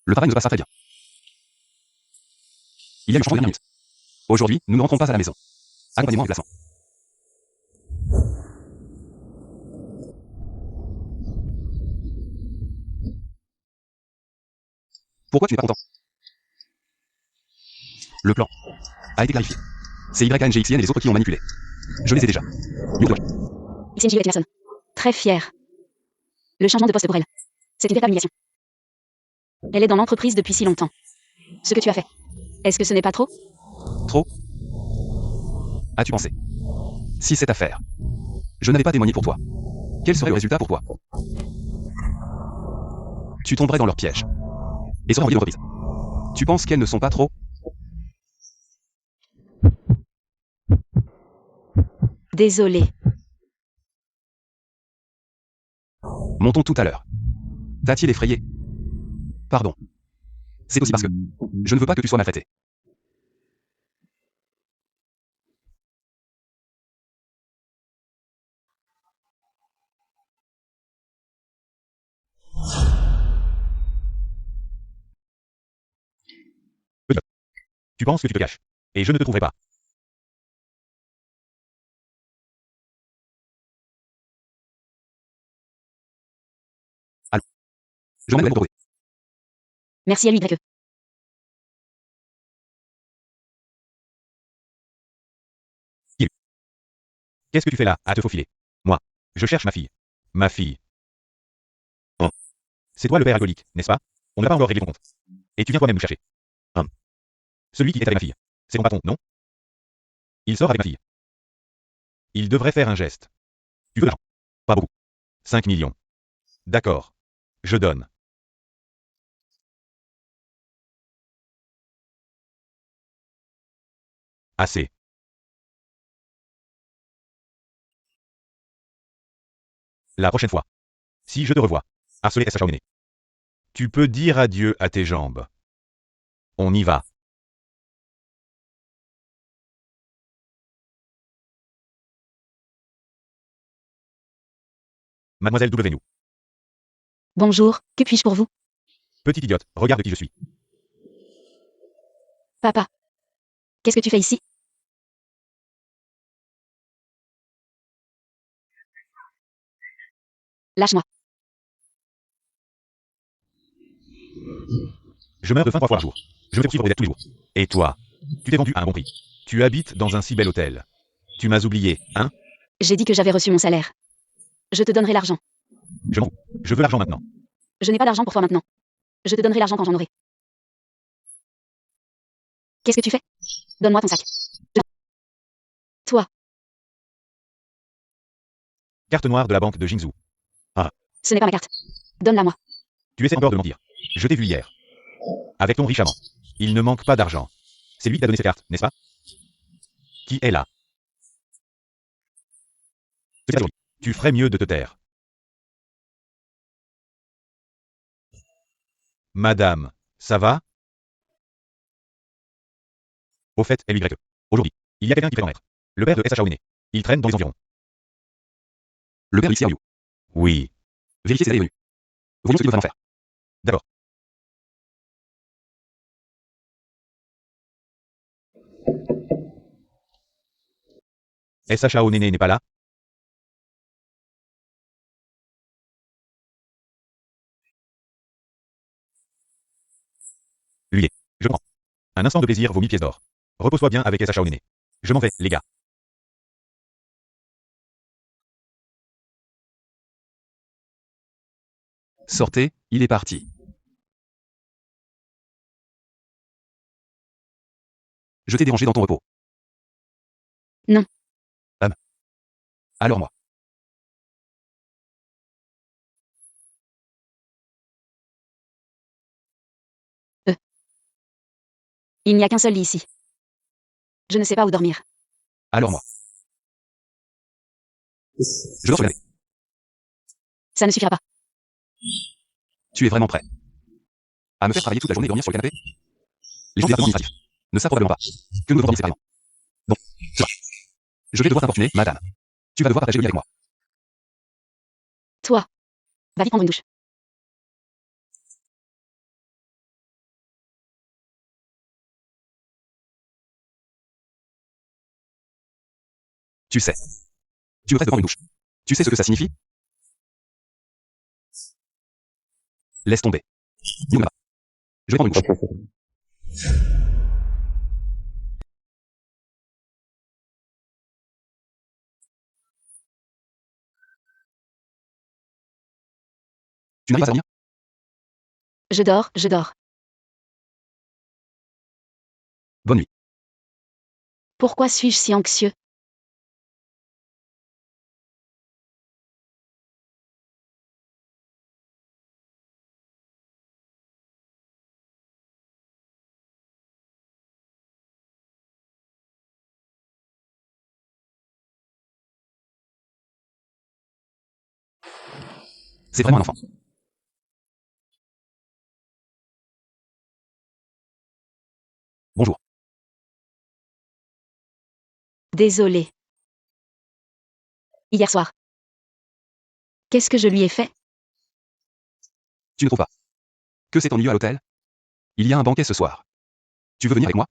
Le travail ne se passe pas très bien. Il y a eu changement de dernière minute. Aujourd'hui, nous ne rentrons pas à la maison. Accompagnez-moi en déplacement. Pourquoi tu n'es pas content? Le plan a été clarifié. C'est YNGXN et les autres qui ont manipulé. Je les ai déjà. XNJ Larson. Très fière. Le changement de poste pour elle. C'est une véritable humiliation. Elle est dans l'entreprise depuis si longtemps. Ce que tu as fait. Est-ce que ce n'est pas trop? Trop? As-tu pensé? Si cette affaire, je n'avais pas témoigné pour toi, quel serait le résultat pour toi? Tu tomberais dans leur piège. Et serais envoyé de reprise. Tu penses qu'elles ne sont pas trop? Désolé. Montons tout à l'heure. T'a-t-il effrayé? Pardon. C'est aussi parce que je ne veux pas que tu sois maltraité. Tu penses que tu te caches. Et je ne te trouverai pas. Allô. Je m'en ai proposé. Merci à lui, YE. Qu'est-ce que tu fais là, à te faufiler? Moi. Je cherche ma fille. Ma fille. Oh. C'est toi le père alcoolique, n'est-ce pas? On n'a pas encore réglé ton compte. Et tu viens toi-même me chercher. Celui qui est avec ma fille. C'est ton patron, non? Il sort avec ma fille. Il devrait faire un geste. Tu veux l'argent? Pas beaucoup. 5 millions. D'accord. Je donne. Assez. La prochaine fois. Si je te revois. Harceler SH Aomené. Tu peux dire adieu à tes jambes. On y va. Mademoiselle W. Bonjour, que puis-je pour vous? Petite idiote, regarde qui je suis. Papa. Qu'est-ce que tu fais ici? Lâche-moi. Je meurs de faim 3 fois par jour. Je me fais poursuivre pour des dettes tous les jours. Et toi? Tu t'es vendu à un bon prix. Tu habites dans un si bel hôtel. Tu m'as oublié, hein? J'ai dit que j'avais reçu mon salaire. Je te donnerai l'argent. Je m'en fous. Je veux l'argent maintenant. Je n'ai pas d'argent pour toi maintenant. Je te donnerai l'argent quand j'en aurai. Qu'est-ce que tu fais? Donne-moi ton sac. Toi, Carte noire de la banque de Jinzhou. ce n'est pas ma carte. Donne-la-moi. Tu essaies encore de mentir. Je t'ai vu hier. Avec ton riche amant. Il ne manque pas d'argent. C'est lui qui t'a donné cette carte, n'est-ce pas? Qui est là? C'est ta jolie. Tu ferais mieux de te taire. Madame, ça va? Au fait, LY. Aujourd'hui, il y a quelqu'un qui fait en être. Le père de S.H. Aouené. Il traîne dans les environs. Le père Lixiao. Oui. Vérifiez ses allées et venues. Voyons ce qu'il va vraiment faire. D'accord. S.H. Aouené n'est pas là? Lui est. Je prends. Un instant de plaisir vaut 1000 pièces d'or. Repose-toi bien avec S.H. Aouené. Je m'en vais, les gars. Sortez, il est parti. Je t'ai dérangé dans ton repos. Non. Alors moi. Il n'y a qu'un seul lit ici. Je ne sais pas où dormir. Alors moi. Je dors sur le canapé. Ça ne suffira pas. Tu es vraiment prêt à me faire travailler toute la journée et dormir sur le canapé? Les gens du département administratif ne savent probablement pas que nous devons dormir séparément. Bon, ça va. Je vais devoir t'importuner, madame. Tu vas devoir partager le lit avec moi. Toi, va vite prendre une douche. Tu sais. Tu me presses de prendre une douche. Tu sais ce que ça signifie? Laisse tomber. Dis-moi pas. Je vais prendre une douche. Tu n'arrives pas à dormir? Je dors, je dors. Bonne nuit. Pourquoi suis-je si anxieux? C'est vraiment un enfant. Bonjour. Désolé. Hier soir. Qu'est-ce que je lui ai fait? Tu ne trouves pas que c'est ennuyeux à l'hôtel? Il y a un banquet ce soir. Tu veux venir avec moi?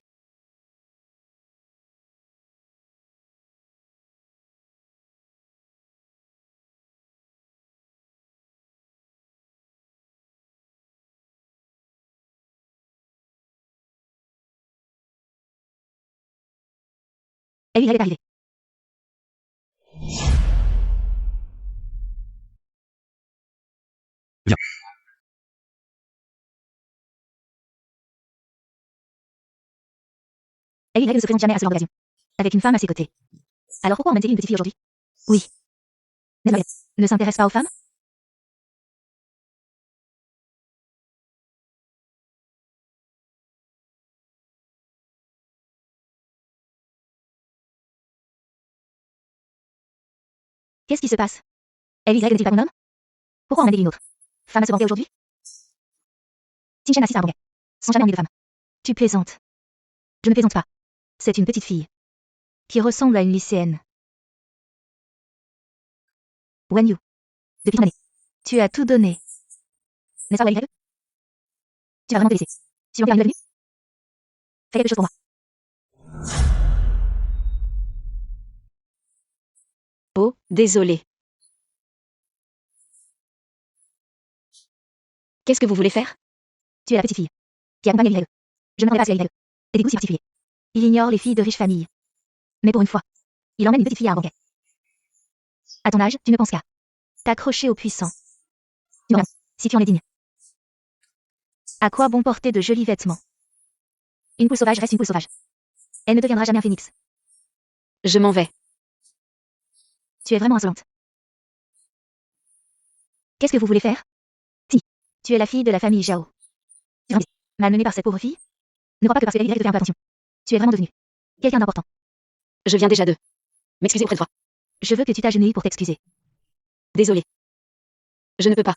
Elle est arrivée. Viens. Elle ne se présente jamais à ce genre d'occasion. Avec une femme à ses côtés. Alors pourquoi emmène-t-il une petite fille aujourd'hui? Oui. Ne s'intéresse pas aux femmes? Qu'est-ce qui se passe? Elle ne dit pas ton homme? Pourquoi emmène-t-il une autre femme à ce banquet aujourd'hui? Tinchan assiste à un banquet. Sans jamais emmener de femme. Tu plaisantes. Je ne plaisante pas. C'est une petite fille. Qui ressemble à une lycéenne. Wen Yu. Depuis ton année. Tu as tout donné. N'est-ce pas, YYE? Tu vas vraiment te laisser. Si l'empire arrive la nuit? Fais quelque chose pour moi. Oh, désolé. Qu'est-ce que vous voulez faire? Tu es la petite fille qui accompagne Eligreg. Je ne m'attendais pas à ce qu'Eligreg ait des goûts si particuliers. Il ignore les filles de riches familles. Mais pour une fois, il emmène une petite fille à un banquet. À ton âge, tu ne penses qu'à t'accrocher aux puissants. Non, si tu en es digne. À quoi bon porter de jolis vêtements? Une poule sauvage reste une poule sauvage. Elle ne deviendra jamais un phénix. Je m'en vais. Tu es vraiment insolente. Qu'est-ce que vous voulez faire? Si. Tu es la fille de la famille Zhao. Malmenée par cette pauvre fille? Ne crois pas que parce qu'elle te fait un peu attention. Tu es vraiment devenu quelqu'un d'important. Je viens déjà de m'excuser auprès de toi. Je veux que tu t'agenouilles pour t'excuser. Désolé. Je ne peux pas.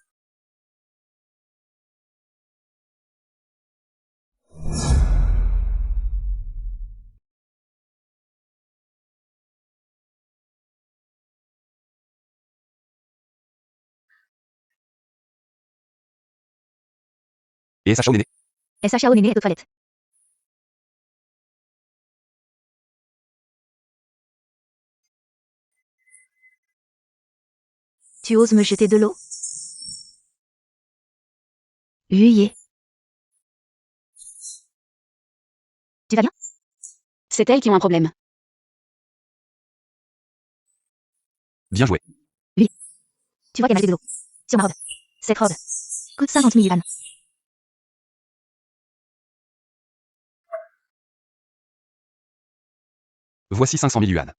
Et Sacha au néné. Est-ce Chao Néné est aux toilettes? Tu oses me jeter de l'eau? Huyez. Tu vas bien? C'est elles qui ont un problème. Bien joué. Tu vois qu'elle m'a jeté de l'eau. Sur ma robe. Cette robe coûte 50 000 yuan. Voici 500 000 yuan.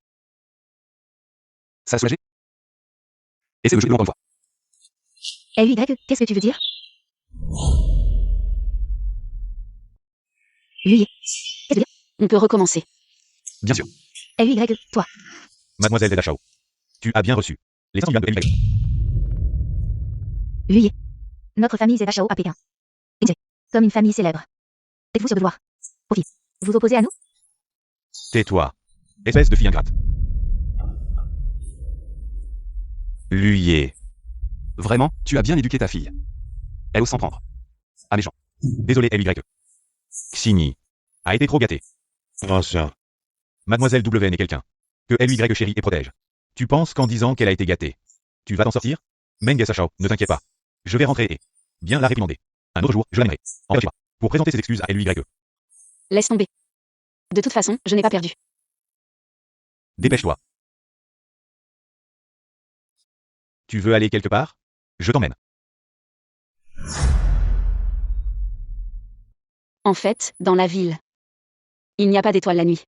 Ça a soulagé? Essaie de jeter de l'eau encore une fois. LY, qu'est-ce que tu veux dire? Huyez. Qu'est-ce que tu veux dire? On peut recommencer. Bien sûr. LY, toi. Mademoiselle Zelda Shao. Tu as bien reçu les 100 yuan de Eligreg. Huyez. Notre famille Zeta Chao à Pékin. Comme une famille célèbre. Êtes-vous sur devoir? Profit. Vous opposez à nous? Tais-toi. Espèce de fille ingrate. Luyé. Vraiment, tu as bien éduqué ta fille. Elle ose s'en prendre. À mes gens. Désolé LY. Xini. A été trop gâté. Ancien. Mademoiselle WN est quelqu'un que LY chérit et protège. Tu penses qu'en disant qu'elle a été gâtée, tu vas t'en sortir? Meng Sachao, ne t'inquiète pas. Je vais rentrer et bien la réprimander. Un autre jour, je l'amènerai. En fait, pour présenter ses excuses à LY. Laisse tomber. De toute façon, je n'ai pas perdu. Dépêche-toi. Tu veux aller quelque part? Je t'emmène. En fait, dans la ville, il n'y a pas d'étoiles la nuit.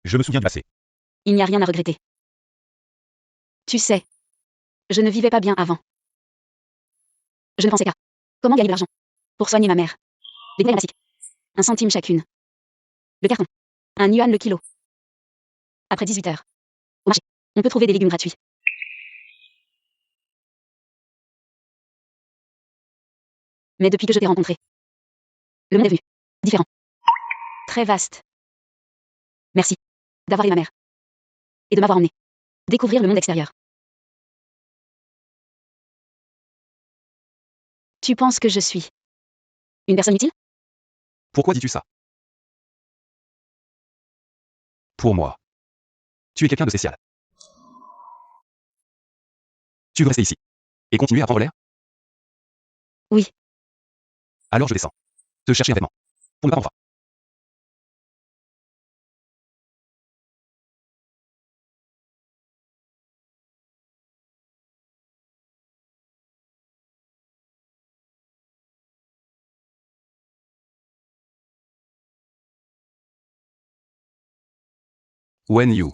Je me souviens du passé. Il n'y a rien à regretter. Tu sais, je ne vivais pas bien avant. Je ne pensais qu'à comment gagner de l'argent pour soigner ma mère. Des denrées classiques. 1 centime chacune. Le carton. 1 yuan le kilo. Après 18 heures. Au marché, on peut trouver des légumes gratuits. Mais depuis que je t'ai rencontré, le monde est vu différent. Très vaste. Merci d'avoir aidé ma mère. Et de m'avoir emmené découvrir le monde extérieur. Tu penses que je suis une personne utile? Pourquoi dis-tu ça? Pour moi. Tu es quelqu'un de spécial. Tu veux rester ici. Et continuer à prendre l'air? Oui. Alors je descends. Te chercher un vêtement. Pour ne pas prendre froid. When you.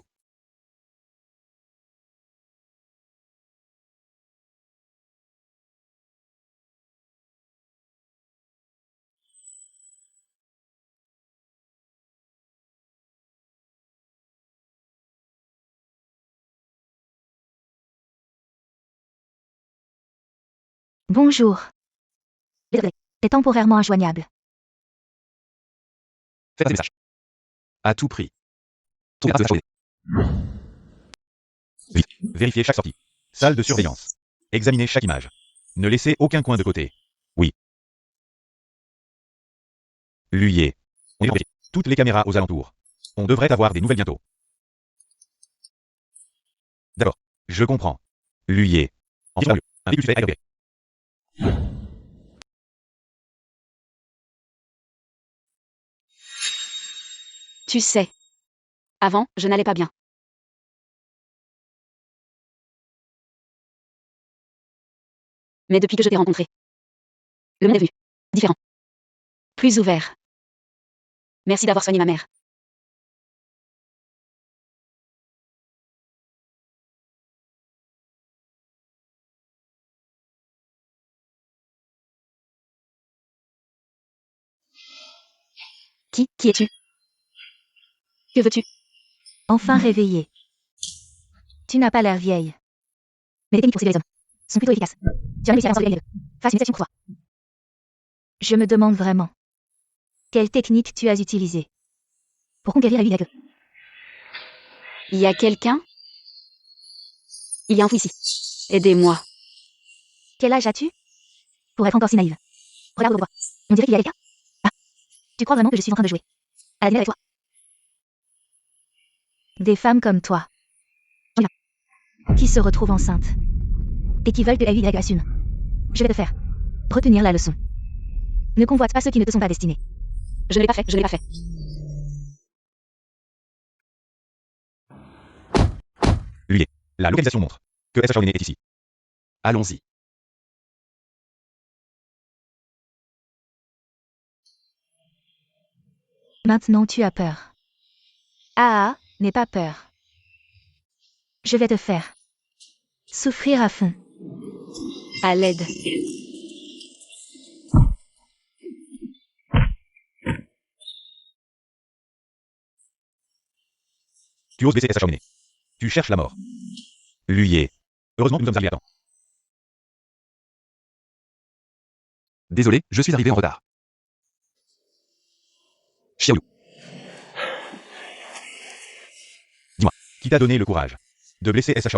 Bonjour. T'es temporairement injoignable. Fais des messages. À tout prix. Ton grade de Sacha au néné. Vite. Vérifiez chaque sortie. Salle de surveillance. Examinez chaque image. Ne laissez aucun coin de côté. Oui. Luyé. On vérifie toutes les caméras aux alentours. On devrait avoir des nouvelles bientôt. D'accord. Je comprends. Luyé. En un véhicule fait agréé. Tu sais. Avant, je n'allais pas bien. Mais depuis que je t'ai rencontré, le monde est venu. Différent. Plus ouvert. Merci d'avoir soigné ma mère. Qui es-tu? Que veux-tu? Enfin réveillée. Tu n'as pas l'air vieille. Mais les techniques pour séduire les hommes sont plutôt efficaces. Tu as réussi à avancer de Fasse une exception pour toi. Je me demande vraiment. Quelle technique tu as utilisée pour conquérir la vie avec eux? Il y a quelqu'un? Il y a un fou ici. Aidez-moi. Quel âge as-tu? Pour être encore si naïve. Regarde au droit. On dirait qu'il y a quelqu'un. Ah. Tu crois vraiment que je suis en train de jouer à la dîner avec toi? Des femmes comme toi. Qui se retrouvent enceintes. Et qui veulent que LY assume. Je vais te faire retenir la leçon. Ne convoite pas ceux qui ne te sont pas destinés. Je ne l'ai pas fait, je ne l'ai pas fait. Lui. La localisation montre que SH est ici. Allons-y. Maintenant tu as peur. Ah, n'aie pas peur. Je vais te faire souffrir à fond. À l'aide. Tu oses baisser SH. Tu cherches la mort. Lui. Heureusement que nous sommes arrivés à temps. Désolé, je suis arrivé en retard. Xiaolu. Dis-moi, qui t'a donné le courage de blesser SH?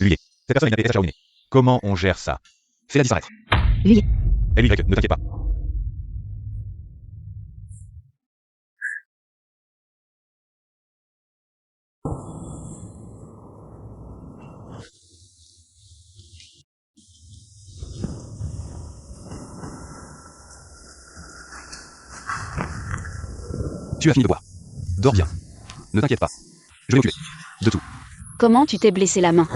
Lui. Cette personne est appelée SH. Comment on gère ça? Fais-la disparaître. LY, LY, ne t'inquiète pas. Tu as fini de boire. Dors bien. Ne t'inquiète pas. Je vais m'occuper de tout. Comment tu t'es blessé la main?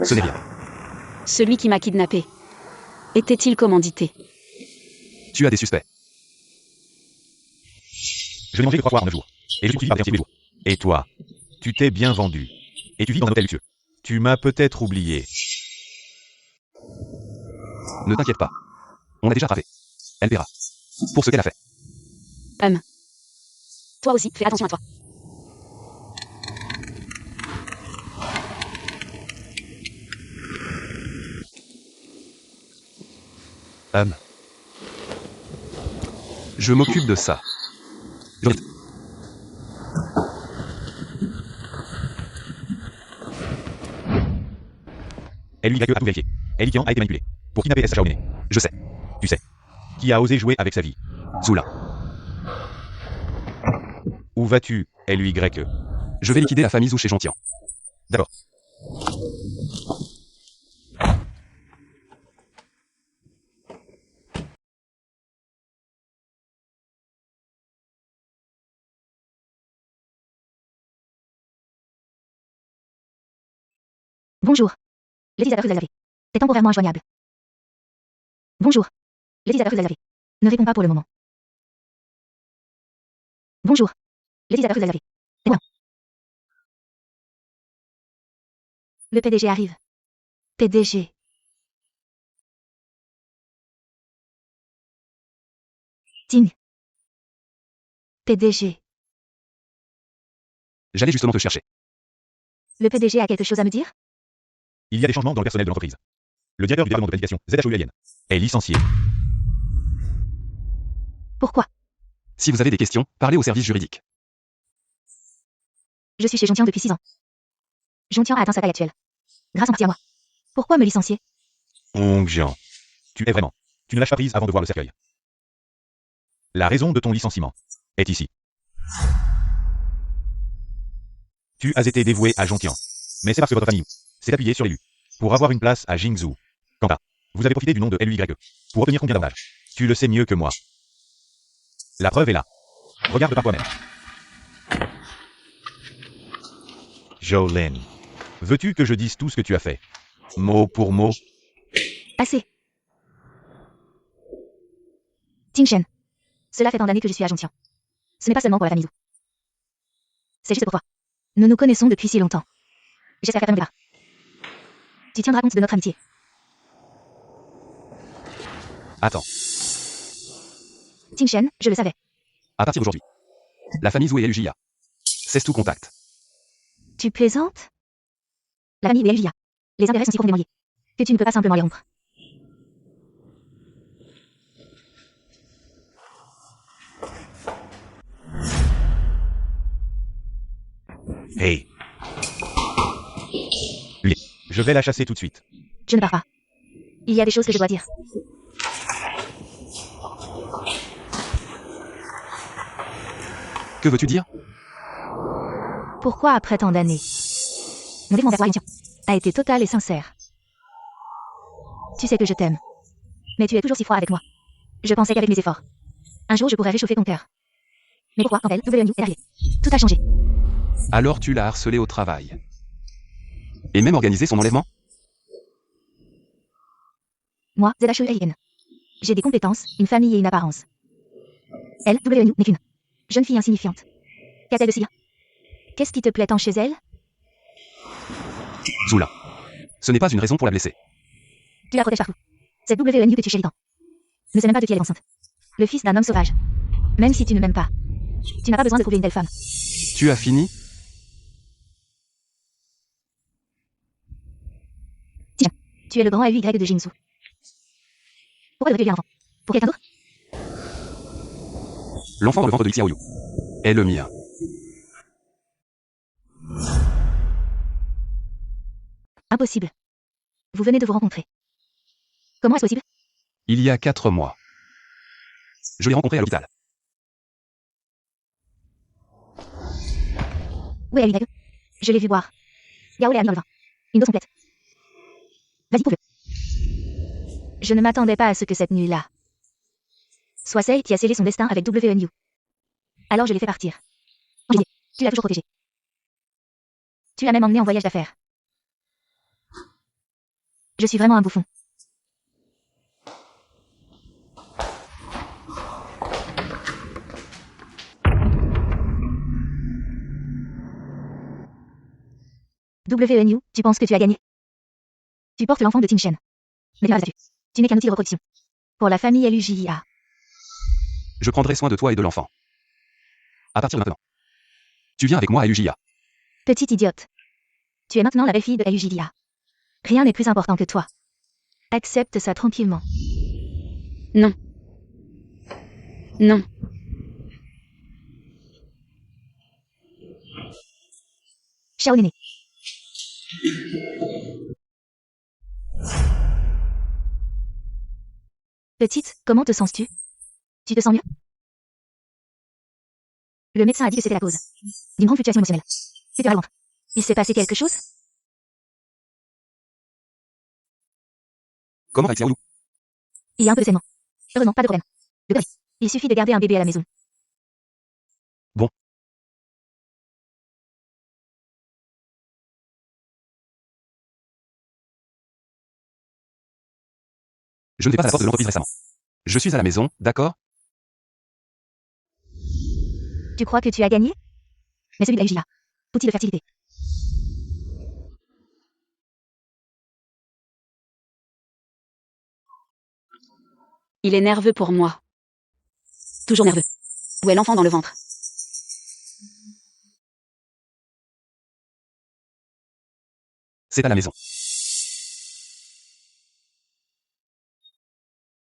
Ce n'est rien. Celui qui m'a kidnappé. Était-il commandité? Tu as des suspects. Je n'ai mangé que 3 fois en 9 jours. Et je suis poursuivi par des tous les jours. Et toi? Tu t'es bien vendu. Et tu vis dans un hôtel luxueux. Tu m'as peut-être oublié. Ne t'inquiète pas. On l'a déjà attrapé. Elle paiera. Pour ce qu'elle a fait. Toi aussi, fais attention à toi. Je m'occupe de ça. Vite. LY a tout vérifié. Elikian a été manipulé. Pour kidnapper SH. Je sais. Tu sais. Qui a osé jouer avec sa vie? Zula. Où vas-tu, LY? Je vais liquider la famille Zhou chez Jontian. D'accord. Bonjour. L'utilisateur réservé. Est temporairement injoignable. Bonjour. L'utilisateur réservé. Ne réponds pas pour le moment. Bonjour. L'utilisateur réservé. Et moi. Le PDG arrive. PDG. Ting. PDG. J'allais justement te chercher. Le PDG a quelque chose à me dire? Il y a des changements dans le personnel de l'entreprise. Le directeur du département de planification, ZHOULN, est licencié. Pourquoi? Si vous avez des questions, parlez au service juridique. Je suis chez Jontian depuis 6 ans. Jontian a atteint sa taille actuelle. Grâce en partie à moi. Pourquoi me licencier? Hongjian. Tu es vraiment. Tu ne lâches pas prise avant de voir le cercueil. La raison de ton licenciement est ici. Tu as été dévoué à Jontian. Mais c'est parce que votre famille s'est appuyée sur l'élu pour avoir une place à Jingzhou. Quant à vous avez profité du nom de LY pour obtenir combien d'avantages? Tu le sais mieux que moi. La preuve est là. Regarde par toi-même. Jolene. Veux-tu que je dise tout ce que tu as fait? Mot pour mot? Assez. Ting Shen. Cela fait tant d'années que je suis à Jonction. Ce n'est pas seulement pour la famille Zhu. C'est juste pour toi. Nous nous connaissons depuis si longtemps. J'espère qu'après mon départ, tu tiendras compte de notre amitié. Attends, Ting Shen, je le savais. à partir d'aujourd'hui, la famille Zhu et Elugia cesse tout contact. Tu plaisantes? La famille et Elugia. Les intérêts sont si profondément liés que tu ne peux pas simplement les rompre. Hey. Lui. Je vais la chasser tout de suite. Je ne pars pas. Il y a des choses que je dois dire. Que veux-tu dire? Pourquoi après tant d'années? Mon dévouement envers toi, a été total et sincère. Tu sais que je t'aime. Mais tu es toujours si froid avec moi. Je pensais qu'avec mes efforts, un jour je pourrais réchauffer ton cœur. Mais pourquoi, quand elle, WNU, est arrivée, tout a changé. Alors tu l'as harcelé au travail. Et même organisé son enlèvement? Moi, ZHEIN. J'ai des compétences, une famille et une apparence. Elle, WNU, n'est qu'une jeune fille insignifiante. Qu'a-t-elle de si bien? Qu'est-ce qui te plaît tant chez elle? Zula. Ce n'est pas une raison pour la blesser. Tu la protèges partout. Cette WNU que tu chéris tant ne sait même pas de qui elle est enceinte. Le fils d'un homme sauvage. Même si tu ne m'aimes pas, tu n'as pas besoin de trouver une telle femme. Tu as fini? Tiens, tu es le grand AUY de Jinsu. Pourquoi devrais-tu élever un enfant? Pour quelqu'un d'autre? L'enfant dans le ventre de Xiaoyu est le mien. Impossible. Vous venez de vous rencontrer. Comment est-ce possible? Il y a 4 mois. Je l'ai rencontré à l'hôpital. Où est AUY? Je l'ai vu boire. Yao l'a mis dans le vin. Une dose complète. Vas-y, prouve-le. Je ne m'attendais pas à ce que cette nuit-là soit celle qui a scellé son destin avec WNU. Alors je l'ai fait partir. Angélique, tu l'as toujours protégé. Tu l'as même emmené en voyage d'affaires. Je suis vraiment un bouffon. WNU, tu penses que tu as gagné? Tu portes l'enfant de Ting Shen. Mais tu n'as pas battu. Tu n'es qu'un outil de reproduction. Pour la famille LUJIA. Je prendrai soin de toi et de l'enfant. À partir de maintenant. Tu viens avec moi à Elugia. Petite idiote. Tu es maintenant la belle-fille de LUJIA. Rien n'est plus important que toi. Accepte ça tranquillement. Non. Non. Xiao Néné. Petite, comment te sens-tu? Tu te sens mieux? Le médecin a dit que c'était la cause d'une grande fluctuation émotionnelle. Que tu as le ventre. Il s'est passé quelque chose? Comment va Xiaoyu? Il y a un peu de saignement. Heureusement, pas de problème. De conneries. Il suffit de garder un bébé à la maison. Bon. Je n'étais pas à la porte de l'entreprise récemment. Je suis à la maison, d'accord? Tu crois que tu as gagné? Mais celui de la UJA. Outil de fertilité. Il est nerveux pour moi. Toujours nerveux. Où est l'enfant dans le ventre? C'est à la maison.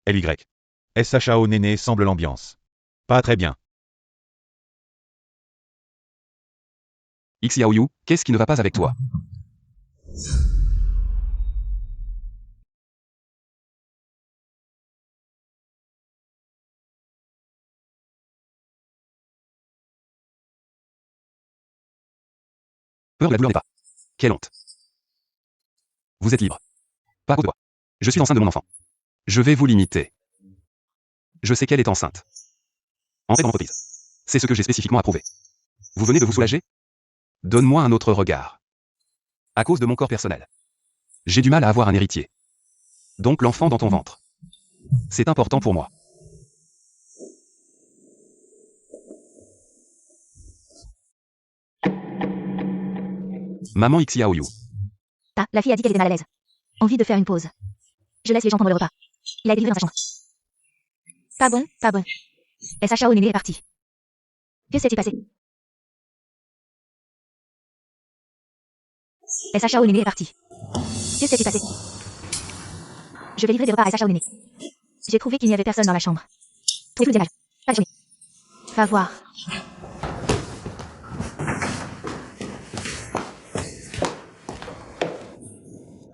LY. SHAO Néné semble l'ambiance. Pas très bien. Xiaoyu, qu'est-ce qui ne va pas avec toi? Peur de la douleur n'est pas. Quelle honte. Vous êtes libre. Pas à cause de toi. Je suis enceinte de mon enfant. Je vais vous limiter. Je sais qu'elle est enceinte. Entrez dans l'entreprise. C'est ce que j'ai spécifiquement approuvé. Vous venez de vous soulager? Donne-moi un autre regard. À cause de mon corps personnel. J'ai du mal à avoir un héritier. Donc l'enfant dans ton ventre. C'est important pour moi. Maman Xiaoyu. Ah, la fille a dit qu'elle était mal à l'aise. Envie de faire une pause. Je laisse les gens prendre le repas. Il a été livré dans sa chambre. Pas bon, pas bon. SHAO Néné est parti. Que s'est-il passé? SHAO Néné est parti. Que s'est-il passé? Je vais livrer des repas à SHAO Néné. J'ai trouvé qu'il n'y avait personne dans la chambre. Tous les images. Pas la journée. Va voir.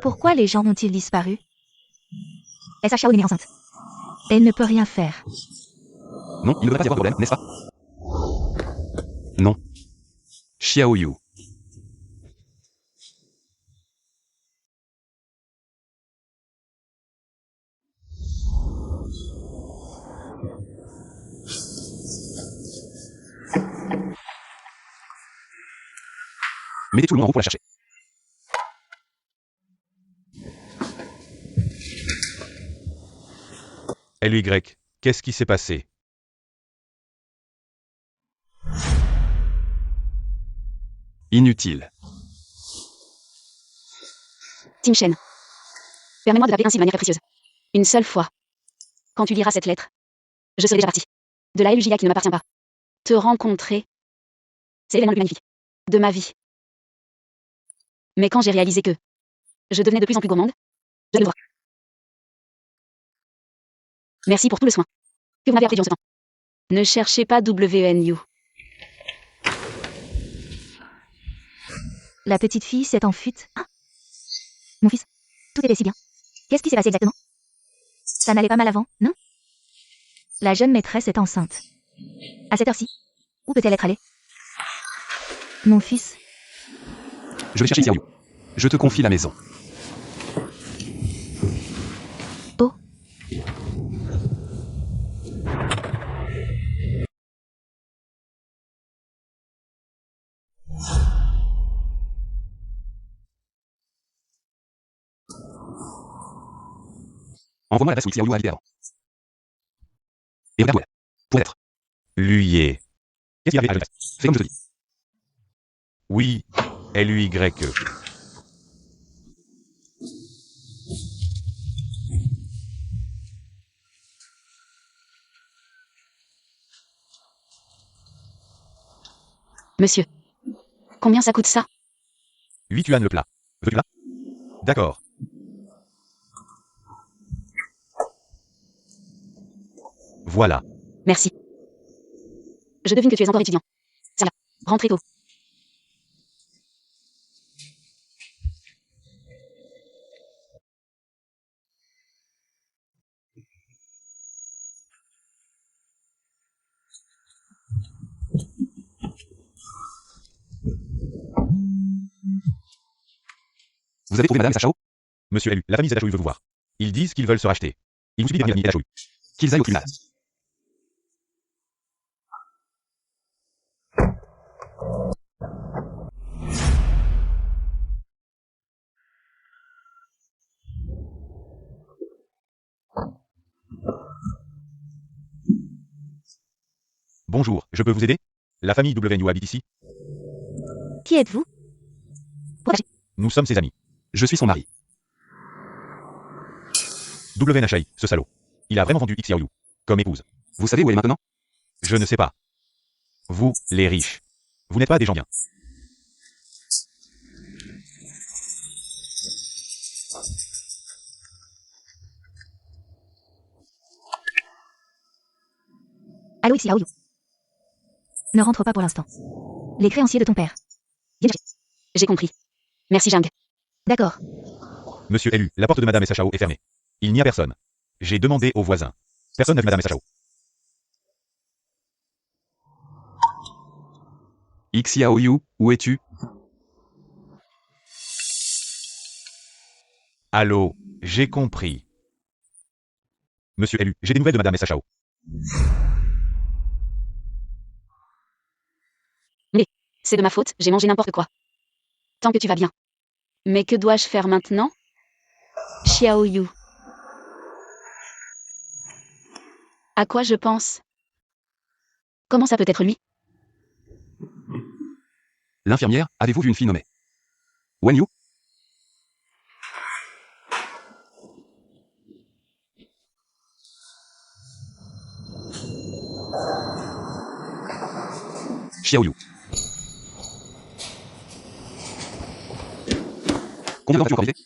Pourquoi les gens ont-ils disparu? SHAO Néné est enceinte. Elle ne peut rien faire. Non, il ne devrait pas y avoir de problème, n'est-ce pas? Non. Xiaoyu. Mettez tout le monde en route pour la chercher. LY, qu'est-ce qui s'est passé? Inutile. Tim Shen. Permets-moi de t'appeler ainsi de manière capricieuse. Une seule fois. Quand tu liras cette lettre, je serai déjà parti. De la LUJA qui ne m'appartient pas. Te rencontrer, c'est l'événement le plus magnifique de ma vie. Mais quand j'ai réalisé que je devenais de plus en plus gourmande, je le vois. Merci pour tout le soin que vous m'avez apporté durant ce temps. Ne cherchez pas WNU. La petite fille s'est en fuite. Ah. Mon fils, tout était si bien. Qu'est-ce qui s'est passé exactement? Ça n'allait pas mal avant, non? La jeune maîtresse est enceinte. À cette heure-ci? Où peut-elle être allée? Mon fils, Je vais chercher Xiaoyu. Je te confie la maison. oh, Envoie-moi l'adresse où Xiaoyu a habité avant. Et regarde où elle. Pour être. Luyé. Qu'est-ce qu'il y avait à l'adresse? Fais comme je te dis. Oui, LUY. Monsieur, combien ça coûte ça? 8 yuan le plat. Veux-tu là? D'accord. Voilà. Merci. Je devine que tu es encore étudiant. Ça va. Rentrez tôt. Vous avez trouvé Madame SHAO? Monsieur LU, la famille ZHOU veut vous voir. Ils disent qu'ils veulent se racheter. Il vous suffit de dire ZHOU. Qu'ils aillent au tribunal. Bonjour, je peux vous aider? La famille WNU habite ici? qui êtes-vous? Nous sommes ses amis. Je suis son mari. WNHI, ce salaud. Il a vraiment vendu Xiaoyu. Comme épouse. Vous savez où elle est maintenant? Je ne sais pas. Vous, les riches. Vous n'êtes pas des gens bien. Allô Xiaoyu. Ne rentre pas pour l'instant. Les créanciers de ton père. J'ai compris. Merci Jang. D'accord. Monsieur LU, la porte de Madame SHAO est fermée. Il n'y a personne. J'ai demandé aux voisins. Personne n'a vu Madame SHAO. Xiaoyu, où es-tu? Allô, j'ai compris. Monsieur LU, j'ai des nouvelles de Madame SHAO. C'est de ma faute, j'ai mangé n'importe quoi. Tant que tu vas bien. Mais que dois-je faire maintenant? Xiao Yu. À quoi je pense? Comment ça peut être lui? L'infirmière, avez-vous vu une fille nommée Wen Yu? Xiao Yu. Combien de temps as-tu encore visité?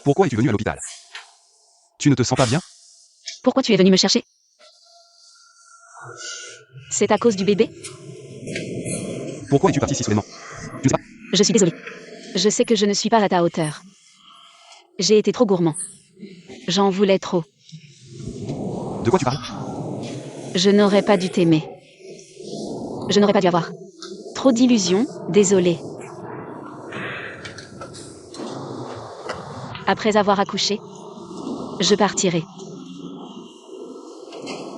Pourquoi es-tu venu à l'hôpital? Tu ne te sens pas bien? Pourquoi tu es venu me chercher? C'est à cause du bébé? Pourquoi es-tu parti si soudainement? Tu ne sais pas. Je suis désolée. Je sais que je ne suis pas à ta hauteur. J'ai été trop gourmand. J'en voulais trop. De quoi tu parles? Je n'aurais pas dû t'aimer. Je n'aurais pas dû avoir trop d'illusions, désolée. Après avoir accouché, je partirai.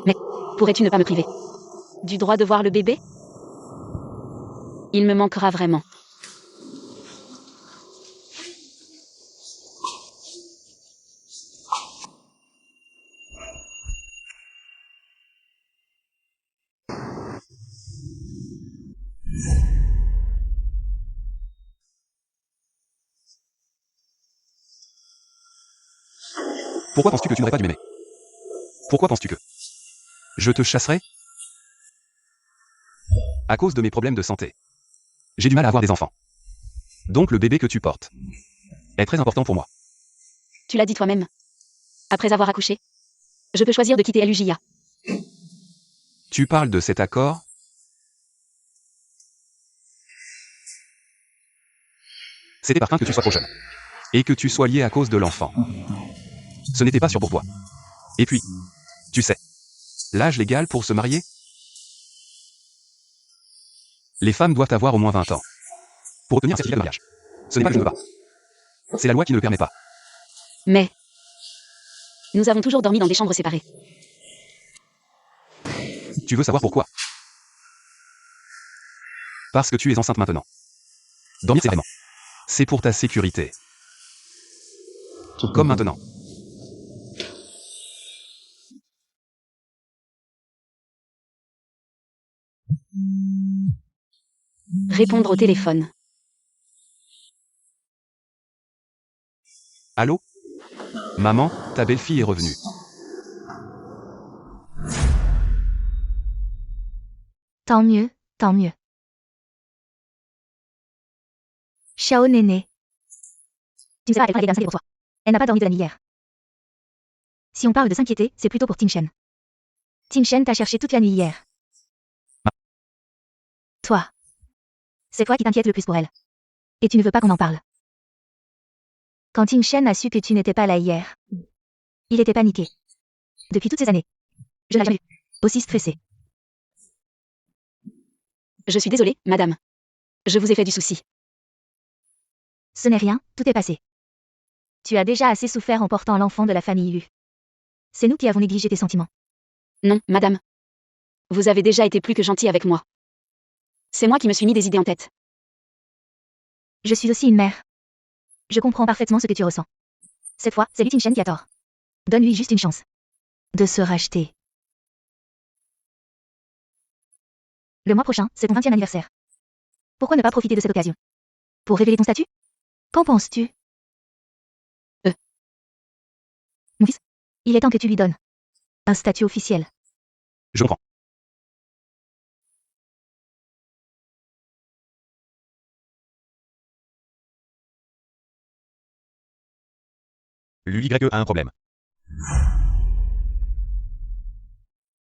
Mais pourrais-tu ne pas me priver du droit de voir le bébé? Il me manquera vraiment. Pourquoi penses-tu que tu n'aurais pas dû m'aimer? Pourquoi penses-tu que je te chasserai? À cause de mes problèmes de santé. J'ai du mal à avoir des enfants. Donc le bébé que tu portes est très important pour moi. Tu l'as dit toi-même. Après avoir accouché, je peux choisir de quitter LUJIA. Tu parles de cet accord? C'était par crainte que tu sois trop jeune. Et que tu sois lié à cause de l'enfant. Ce n'était pas sûr pour toi. Et puis, tu sais, l'âge légal pour se marier? Les femmes doivent avoir au moins 20 ans. Pour obtenir un certificat de mariage. Ce n'est pas que je ne veux pas. C'est la loi qui ne le permet pas. Mais nous avons toujours dormi dans des chambres séparées. Tu veux savoir pourquoi? Parce que tu es enceinte maintenant. Dormir séparément. C'est pour ta sécurité. Comme maintenant. Répondre au téléphone. Allô? Maman, ta belle-fille est revenue. Tant mieux, tant mieux. Xiao Néné. Tu ne sais pas à quel point elle est inquiétée pour toi. Elle n'a pas dormi de la nuit hier. Si on parle de s'inquiéter, c'est plutôt pour Ting Shen. Ting Shen t'a cherché toute la nuit hier. Toi. C'est toi qui t'inquiètes le plus pour elle. Et tu ne veux pas qu'on en parle. Quand Ting Shen a su que tu n'étais pas là hier, il était paniqué. Depuis toutes ces années. Je n'ai jamais vu aussi stressé. Je suis désolée, madame. Je vous ai fait du souci. Ce n'est rien, tout est passé. Tu as déjà assez souffert en portant l'enfant de la famille Lu. C'est nous qui avons négligé tes sentiments. Non, madame. Vous avez déjà été plus que gentil avec moi. C'est moi qui me suis mis des idées en tête. Je suis aussi une mère. Je comprends parfaitement ce que tu ressens. Cette fois, c'est Lu Tingshen qui a tort. Donne-lui juste une chance. De se racheter. Le mois prochain, c'est ton 20e anniversaire. Pourquoi ne pas profiter de cette occasion? Pour révéler ton statut? Qu'en penses-tu? Mon fils, il est temps que tu lui donnes un statut officiel. Je comprends. L'UY a un problème.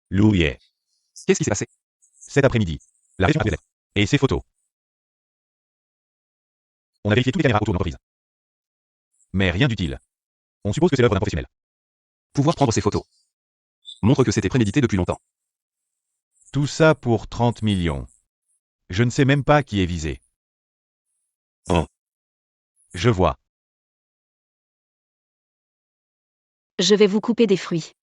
Louye. Qu'est-ce qui s'est passé? Cet après-midi. La région a lettres. Et ses photos. On a vérifié toutes les caméras autour de l'entreprise. Mais rien d'utile. On suppose que c'est l'œuvre d'un professionnel. Pouvoir prendre ces photos montre que c'était prémédité depuis longtemps. Tout ça pour 30 millions. Je ne sais même pas qui est visé. Oh. Je vois. Je vais vous couper des fruits.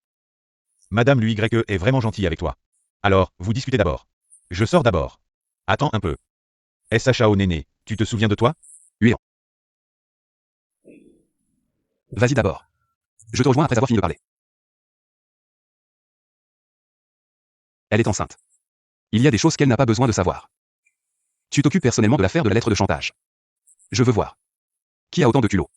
Madame Lui est vraiment gentille avec toi. Alors, vous discutez d'abord. Je sors d'abord. Attends un peu. SHAO Néné, tu te souviens de toi? Vas-y d'abord. Je te rejoins après avoir fini de parler. Elle est enceinte. Il y a des choses qu'elle n'a pas besoin de savoir. Tu t'occupes personnellement de l'affaire de la lettre de chantage. Je veux voir. Qui a autant de culot?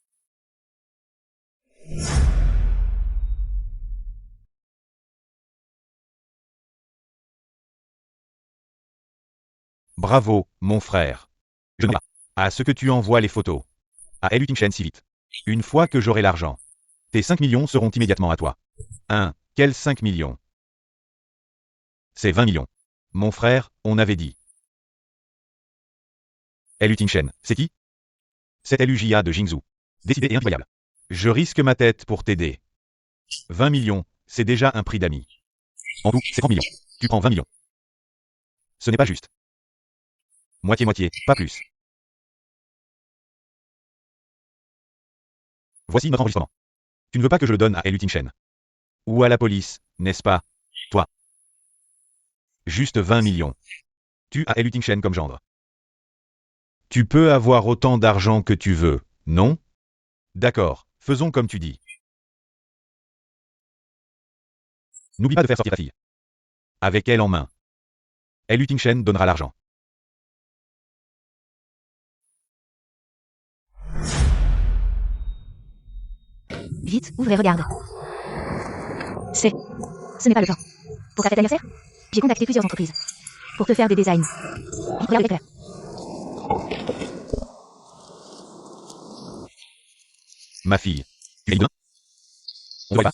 Bravo, mon frère. Je ne sais pas. À ce que tu envoies les photos. À Elutingchen si vite. Une fois que j'aurai l'argent. Tes 5 millions seront immédiatement à toi. Quels 5 millions? C'est 20 millions. Mon frère, on avait dit. Elutingchen, c'est qui? C'est LUJA de Jingzhou. Décidé et impitoyable. Je risque ma tête pour t'aider. 20 millions, c'est déjà un prix d'ami. En tout, c'est 30 millions. Tu prends 20 millions. Ce n'est pas juste. Moitié-moitié, pas plus. Voici notre enregistrement. Tu ne veux pas que je le donne à Elutingchen. Ou à la police, n'est-ce pas? Toi. Juste 20 millions. Tu as Elutingchen comme gendre. Tu peux avoir autant d'argent que tu veux, non? D'accord, faisons comme tu dis. N'oublie pas de faire sortir ta fille. Avec elle en main. Elutingchen donnera l'argent. Vite, ouvre et regarde. C'est... Ce n'est pas le temps. Pour ta fête d'anniversaire, j'ai contacté plusieurs entreprises. Pour te faire des designs. Regarde les couleurs. Ma fille. Tu es bien? On va y va.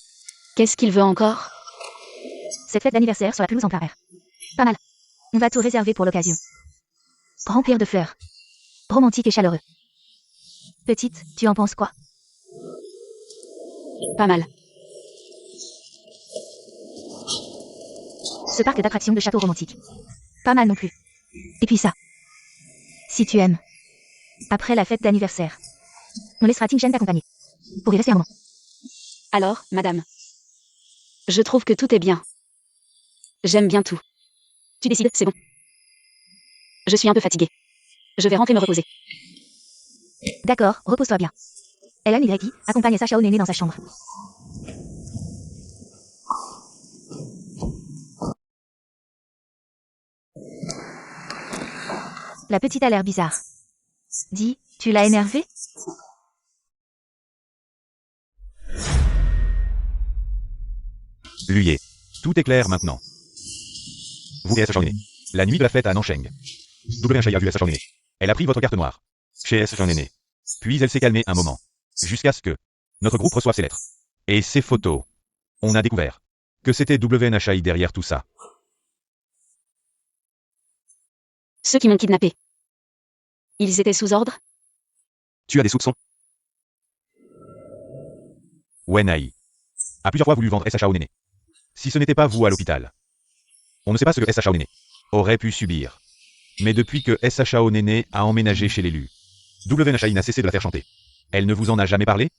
Qu'est-ce qu'il veut encore? Cette fête d'anniversaire sur la pelouse en plein air. Pas mal. On va tout réserver pour l'occasion. Remplir de fleurs. Romantique et chaleureux. Petite, tu en penses quoi? Pas mal. Ce parc d'attractions de château romantique. Pas mal non plus. Et puis ça. Si tu aimes. Après la fête d'anniversaire. On laissera Ting Shen t'accompagner. Pour y rester un moment. Alors, madame. Je trouve que tout est bien. J'aime bien tout. Tu décides, c'est bon. Je suis un peu fatiguée. Je vais rentrer me reposer. D'accord, repose-toi bien. Ellen Y accompagne Sacha Néné dans sa chambre. La petite a l'air bizarre. Dis, tu l'as énervée? Lui. Tout est clair maintenant. Vous et SHAO Néné. La nuit de la fête à Nancheng. WHI a vu SHAO Néné. Elle a pris votre carte noire. Chez SHAO Néné. Puis elle s'est calmée un moment. Jusqu'à ce que notre groupe reçoive ses lettres. Et ses photos. On a découvert que c'était WNHI derrière tout ça. Ceux qui m'ont kidnappé. Ils étaient sous ordre? Tu as des soupçons? Wenai a plusieurs fois voulu vendre SHAO Néné. Si ce n'était pas vous à l'hôpital. On ne sait pas ce que SHAO Néné aurait pu subir. Mais depuis que SHAO Néné a emménagé chez l'élu, WNHI n'a cessé de la faire chanter. Elle ne vous en a jamais parlé?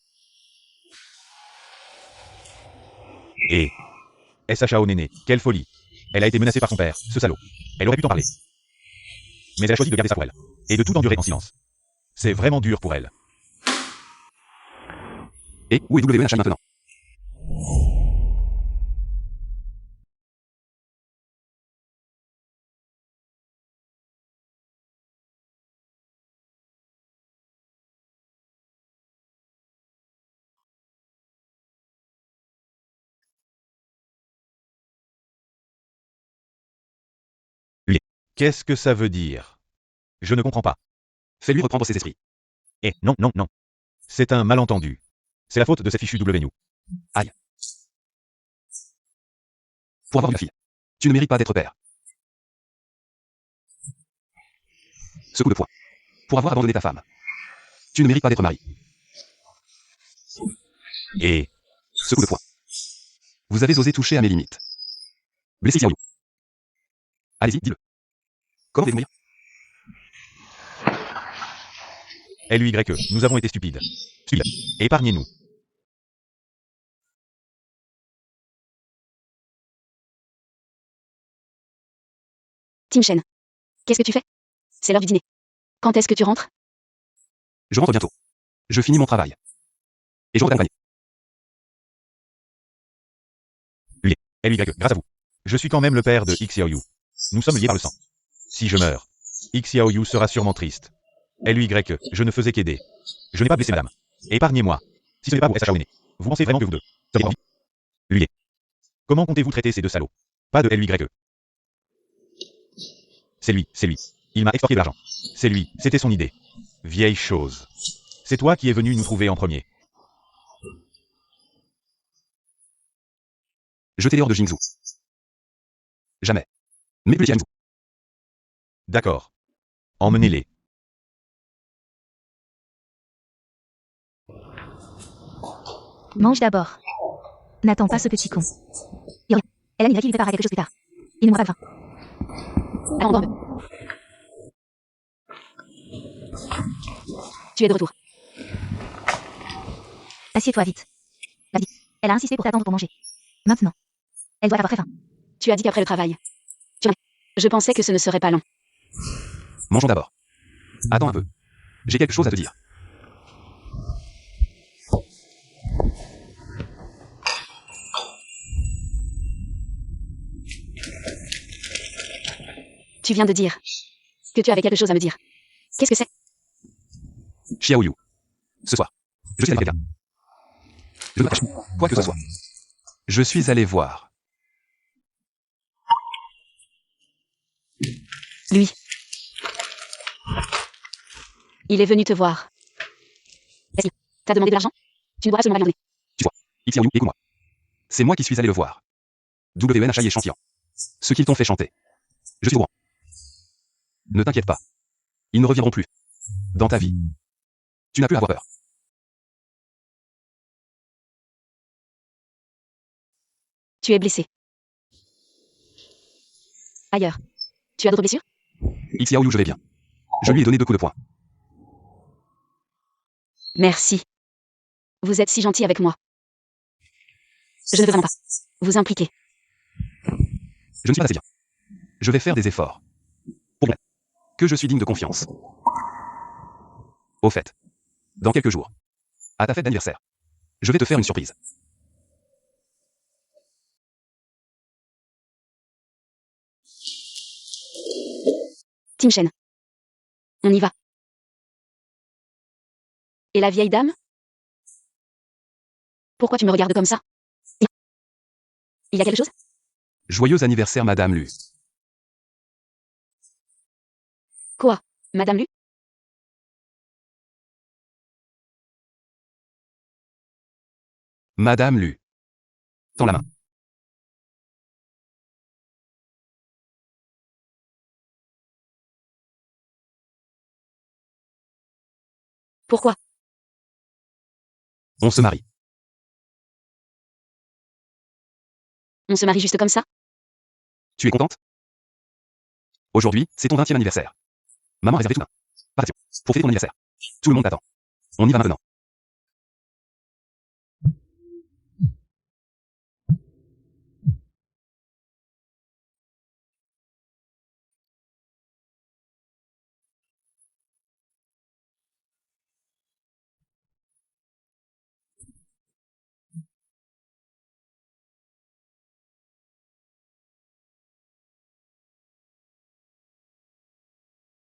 Et SHAO Néné, quelle folie. Elle a été menacée par son père, ce salaud. Elle aurait pu t'en parler. Mais elle a choisi de garder ça pour elle. Et de tout endurer en silence. C'est vraiment dur pour elle. Et où est WNHI maintenant? Qu'est-ce que ça veut dire? Je ne comprends pas. Fais-lui reprendre ses esprits. Eh, non, non, non. C'est un malentendu. C'est la faute de cette fichue WNU. Aïe. Pour avoir une fille. Tu ne mérites pas d'être père. Ce coup de poing. Pour avoir abandonné ta femme. Tu ne mérites pas d'être mari. Et Ce coup de poing. Vous avez osé toucher à mes limites. Blessé Xiaoyu. Allez-y, dis-le. Comment vais-vous mourir? LUY, nous avons été stupides. Stupides. Épargnez-nous. Tim Shen. Qu'est-ce que tu fais? C'est l'heure du dîner. Quand est-ce que tu rentres? Je rentre bientôt. Je finis mon travail. Et je reviens accompagner. LY, grâce à vous. Je suis quand même le père de Xiaoyu. Nous sommes liés par le sang. Si je meurs, Xiaoyu sera sûrement triste. LY, je ne faisais qu'aider. Je n'ai pas blessé madame. Épargnez-moi. Si ce n'est pas vous, SHAONE. Vous pensez vraiment que vous deux seriez envie? Lui. Comment comptez-vous traiter ces deux salauds? Pas de LY. C'est lui, c'est lui. Il m'a extorqué de l'argent. C'est lui, c'était son idée. Vieille chose. C'est toi qui es venu nous trouver en premier. Jetez-les hors de Jingzhou. Jamais. Mais plus Jingzhou. D'accord. Emmenez-les. Mange d'abord. N'attends pas ce petit con. Yoria. Elle a qui lui préparera quelque chose plus tard. Il ne mourra pas de faim. Allons, dorme. Tu es de retour. Assieds-toi vite. Vas-y. Elle a insisté pour t'attendre pour manger. Maintenant. Elle doit avoir très faim. Tu as dit qu'après le travail. Je pensais que ce ne serait pas long. Mangeons d'abord. Attends un peu. J'ai quelque chose à te dire. Tu viens de dire que tu avais quelque chose à me dire. Qu'est-ce que c'est? Xiaoyu. Ce soir. Je suis allé voir quelqu'un. Je ne cache quoi que ce soit. Je suis allé voir. Lui. Il est venu te voir. Vas-y. T'as demandé de l'argent? Tu ne dois absolument rien donner. Tu vois. Xiaoyu, écoute-moi. C'est moi qui suis allé le voir. WNHI et Chantian. Ce qu'ils t'ont fait chanter. Je suis au courant. Ne t'inquiète pas. Ils ne reviendront plus. Dans ta vie. Tu n'as plus à avoir peur. Tu es blessé. Ailleurs. Tu as d'autres blessures? Xiaoyu, je vais bien. Je lui ai donné 2 coups de poing. Merci. Vous êtes si gentil avec moi. Je ne veux vraiment pas vous impliquer. Je ne suis pas assez bien. Je vais faire des efforts. Pour que je suis digne de confiance. Au fait. Dans quelques jours. À ta fête d'anniversaire. Je vais te faire une surprise. Tim Shen. On y va. Et la vieille dame? Pourquoi tu me regardes comme ça? Il y a quelque chose? Joyeux anniversaire, Madame Lu. Quoi? Madame Lu? Madame Lu. Tends la main. Pourquoi? On se marie. On se marie juste comme ça? Tu es contente? Aujourd'hui, c'est ton 20e anniversaire. Maman a réservé tout un. Par pour fêter ton anniversaire. Tout le monde t'attend. On y va maintenant.